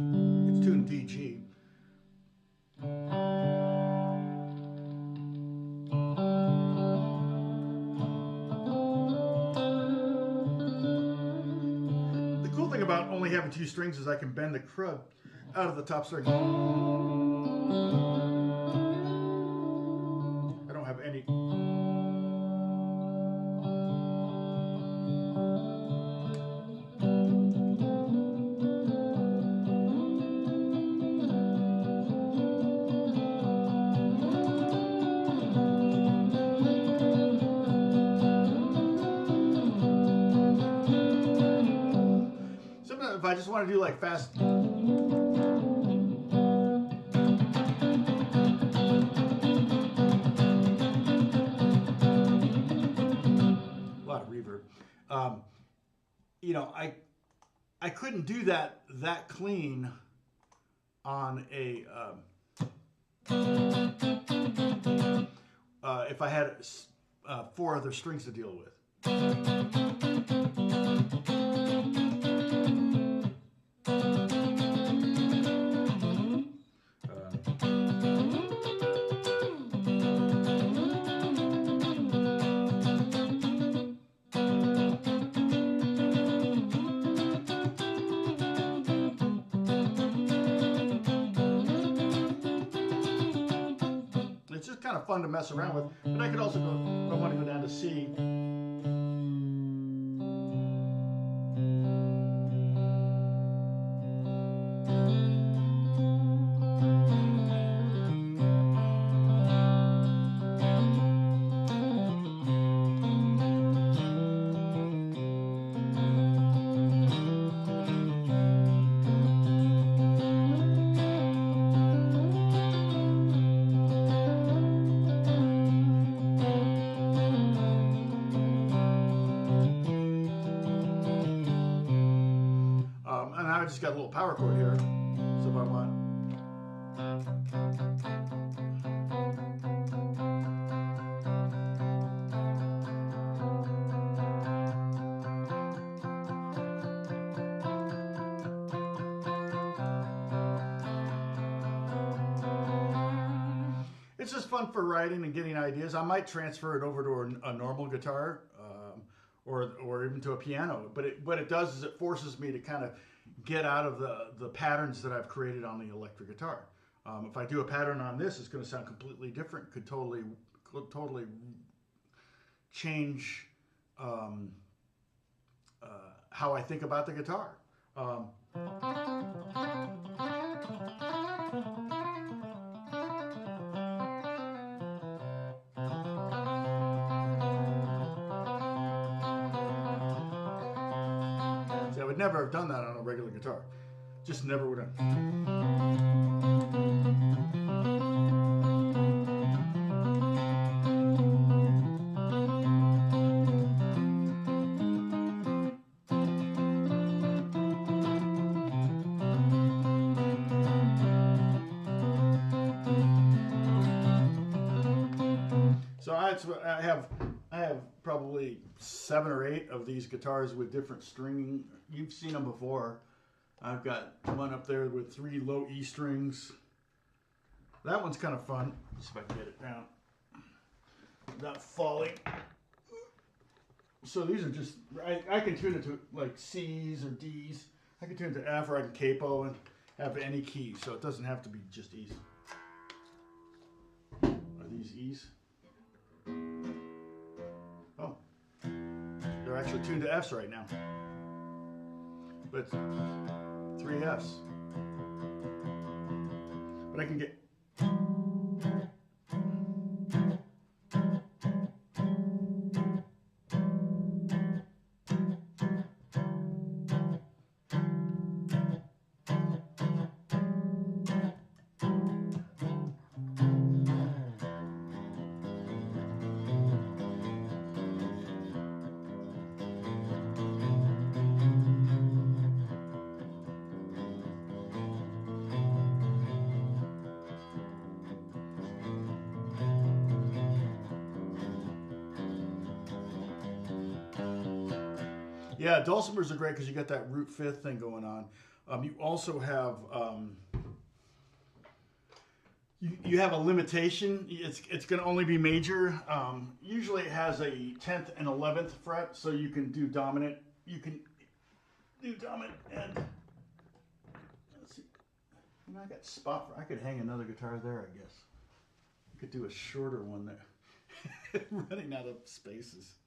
it's tuned DG. The cool thing about only having 2 strings is I can bend the crud out of the top string. I don't have any. If I just want to do like fast. A lot of reverb. I couldn't do that clean on a if I had 4 other strings to deal with. It's just kind of fun to mess around with, but I could also go, if I want to go down to C. I've just got a little power chord here. So if I want. It's just fun for writing and getting ideas. I might transfer it over to a normal guitar, or even to a piano. But what it does is it forces me to kind of get out of the patterns that I've created on the electric guitar. If I do a pattern on this, it's going to sound completely different. Could totally change how I think about the guitar. See, I would never have done that on a regular guitar. Just never would have. So I have probably 7 or 8 of these guitars with different stringing. You've seen them before. I've got one up there with 3 low E strings. That one's kind of fun. Let's see if I can get it down without falling. So these are just, I can tune it to like C's or D's. I can tune it to F, or I can capo and have any key, so it doesn't have to be just E's. Are these E's? Oh, they're actually tuned to F's right now. But 3 F's. But I can get. Yeah, dulcimers are great because you got that root fifth thing going on. You also have you have a limitation. It's going to only be major. Usually it has a 10th and 11th fret, so you can do dominant. You can do dominant and let's see. I got spot for. I could hang another guitar there. I guess I could do a shorter one there. Running out of spaces.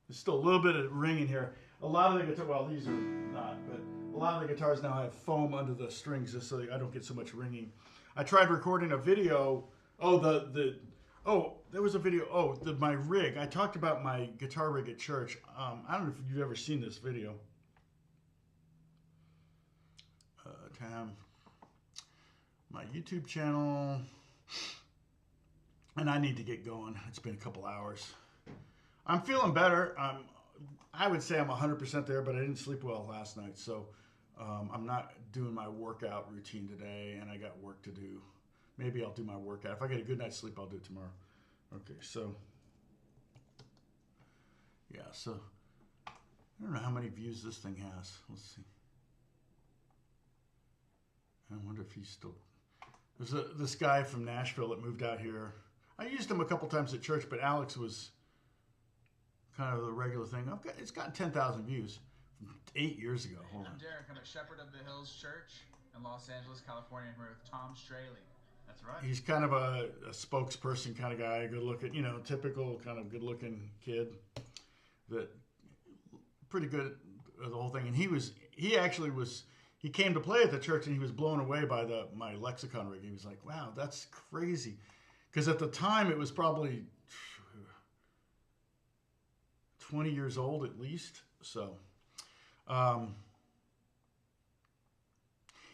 There's still a little bit of ringing here. A lot of the guitar, well, these are not, but a lot of the guitars now have foam under the strings just so I don't get so much ringing. I tried recording a video. Oh, there was a video. My rig. I talked about my guitar rig at church. I don't know if you've ever seen this video. My YouTube channel, and I need to get going. It's been a couple hours. I'm feeling better. I would say I'm 100% there, but I didn't sleep well last night, so I'm not doing my workout routine today, and I got work to do. Maybe I'll do my workout. If I get a good night's sleep, I'll do it tomorrow. Okay, so yeah, so I don't know how many views this thing has. Let's see. I wonder if he's still. There's this guy from Nashville that moved out here. I used him a couple times at church, but Alex was kind of the regular thing. It's got 10,000 views from 8 years ago. I'm Derek. I'm a Shepherd of the Hills Church in Los Angeles, California. I'm here with Tom Strahle. That's right. He's kind of a spokesperson kind of guy, good looking, typical kind of good looking kid. That pretty good at the whole thing. And he came to play at the church and he was blown away by my lexicon rig. He was like, wow, that's crazy. Because at the time it was probably 20 years old at least. So,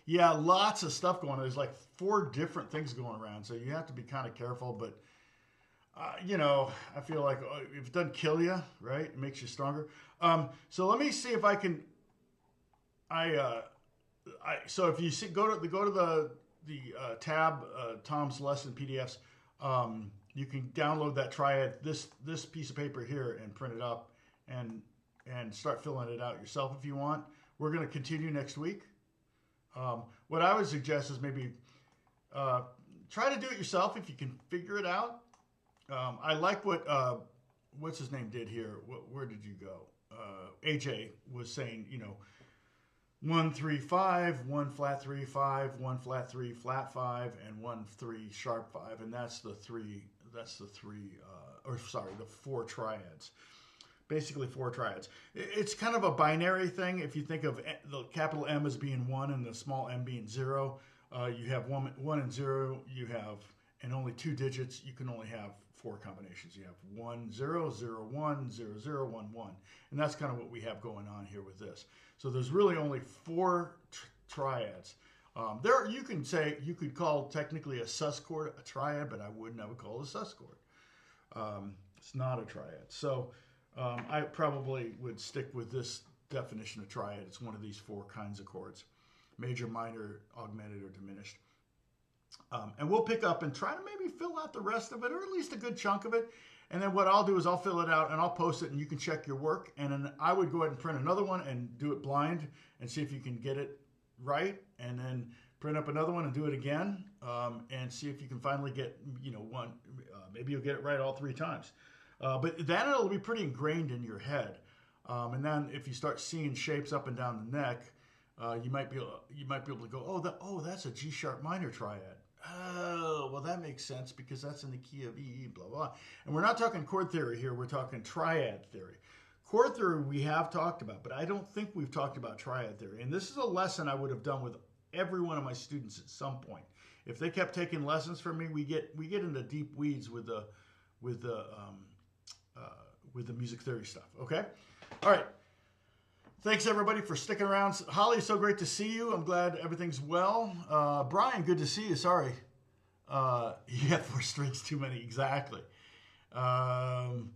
yeah, lots of stuff going on. There's like 4 different things going around. So you have to be kind of careful. But You know, I feel like if it doesn't kill you, right, it makes you stronger. So let me see if I can. So if you see, go to the tab Tom's lesson PDFs. You can download that Triad this piece of paper here and print it up and start filling it out yourself if you want. We're going to continue next week. What I would suggest is maybe try to do it yourself if you can figure it out. I like what what's his name did here. Where did you go? AJ was saying, 1 3 5, 1 flat 3 5, 1 flat 3 flat 5, and 1 3 sharp 5, and that's the three. The 4 triads. Basically 4 triads. It's kind of a binary thing. If you think of the capital M as being 1 and the small m being 0, you have 1 and 0. You have, and only 2 digits. You can only have 4 combinations. You have 1 0 0 1 0 0 1 1, and that's kind of what we have going on here with this. So there's really only 4 triads. You could call technically a sus chord a triad, but I would never call it a sus chord. It's not a triad. So I probably would stick with this definition of triad. It's one of these 4 kinds of chords: major, minor, augmented, or diminished. And we'll pick up and try to maybe fill out the rest of it, or at least a good chunk of it. And then what I'll do is I'll fill it out and I'll post it, and you can check your work. And then I would go ahead and print another one and do it blind and see if you can get it right, and then print up another one and do it again, and see if you can finally get one. Maybe you'll get it right all 3 times, but then it'll be pretty ingrained in your head. And then if you start seeing shapes up and down the neck, you might be able to go, that's a G sharp minor triad. Oh, well, that makes sense because that's in the key of E, blah, blah. And we're not talking chord theory here. We're talking triad theory. Chord theory we have talked about, but I don't think we've talked about triad theory. And this is a lesson I would have done with every one of my students at some point. If they kept taking lessons from me, we get into deep weeds with the music theory stuff. Okay, all right. Thanks everybody for sticking around. Holly, so great to see you. I'm glad everything's well. Brian, good to see you. Sorry, you got 4 strings too many. Exactly. And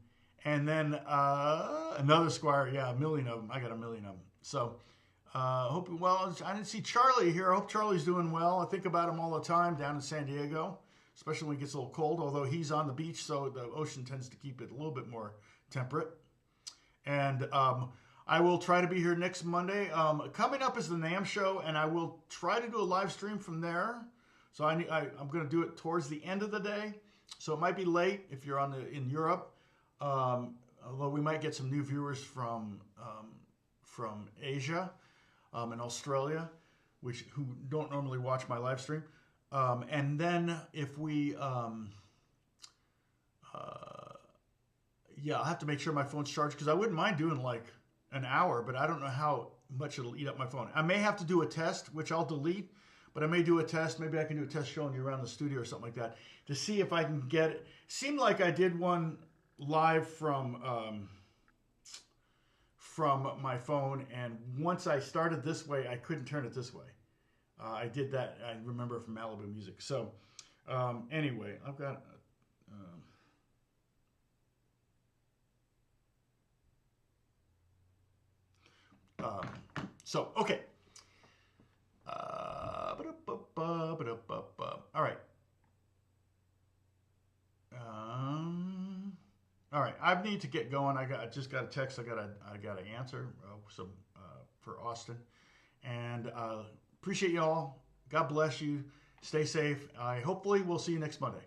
then another Squire. Yeah, a million of them. I got a million of them. So hope well. I didn't see Charlie here. I hope Charlie's doing well. I think about him all the time down in San Diego, especially when it gets a little cold. Although he's on the beach, so the ocean tends to keep it a little bit more temperate. And I will try to be here next Monday. Coming up is the NAMM show, and I will try to do a live stream from there. So I'm going to do it towards the end of the day. So it might be late if you're in Europe. Although we might get some new viewers from Asia and Australia, who don't normally watch my live stream. And then if we, I'll have to make sure my phone's charged, because I wouldn't mind doing like an hour, but I don't know how much it'll eat up my phone. I may have to do a test, which I'll delete, but I may do a test. Maybe I can do a test showing you around the studio or something like that to see if I can get it. Seemed like I did one live from my phone, and once I started this way, I couldn't turn it this way. I did that, I remember, from Malibu Music. So anyway, I've got okay. All right. All right. I need to get going. I just got a text. I got to answer for Austin, and appreciate y'all. God bless you. Stay safe. Hopefully we'll see you next Monday.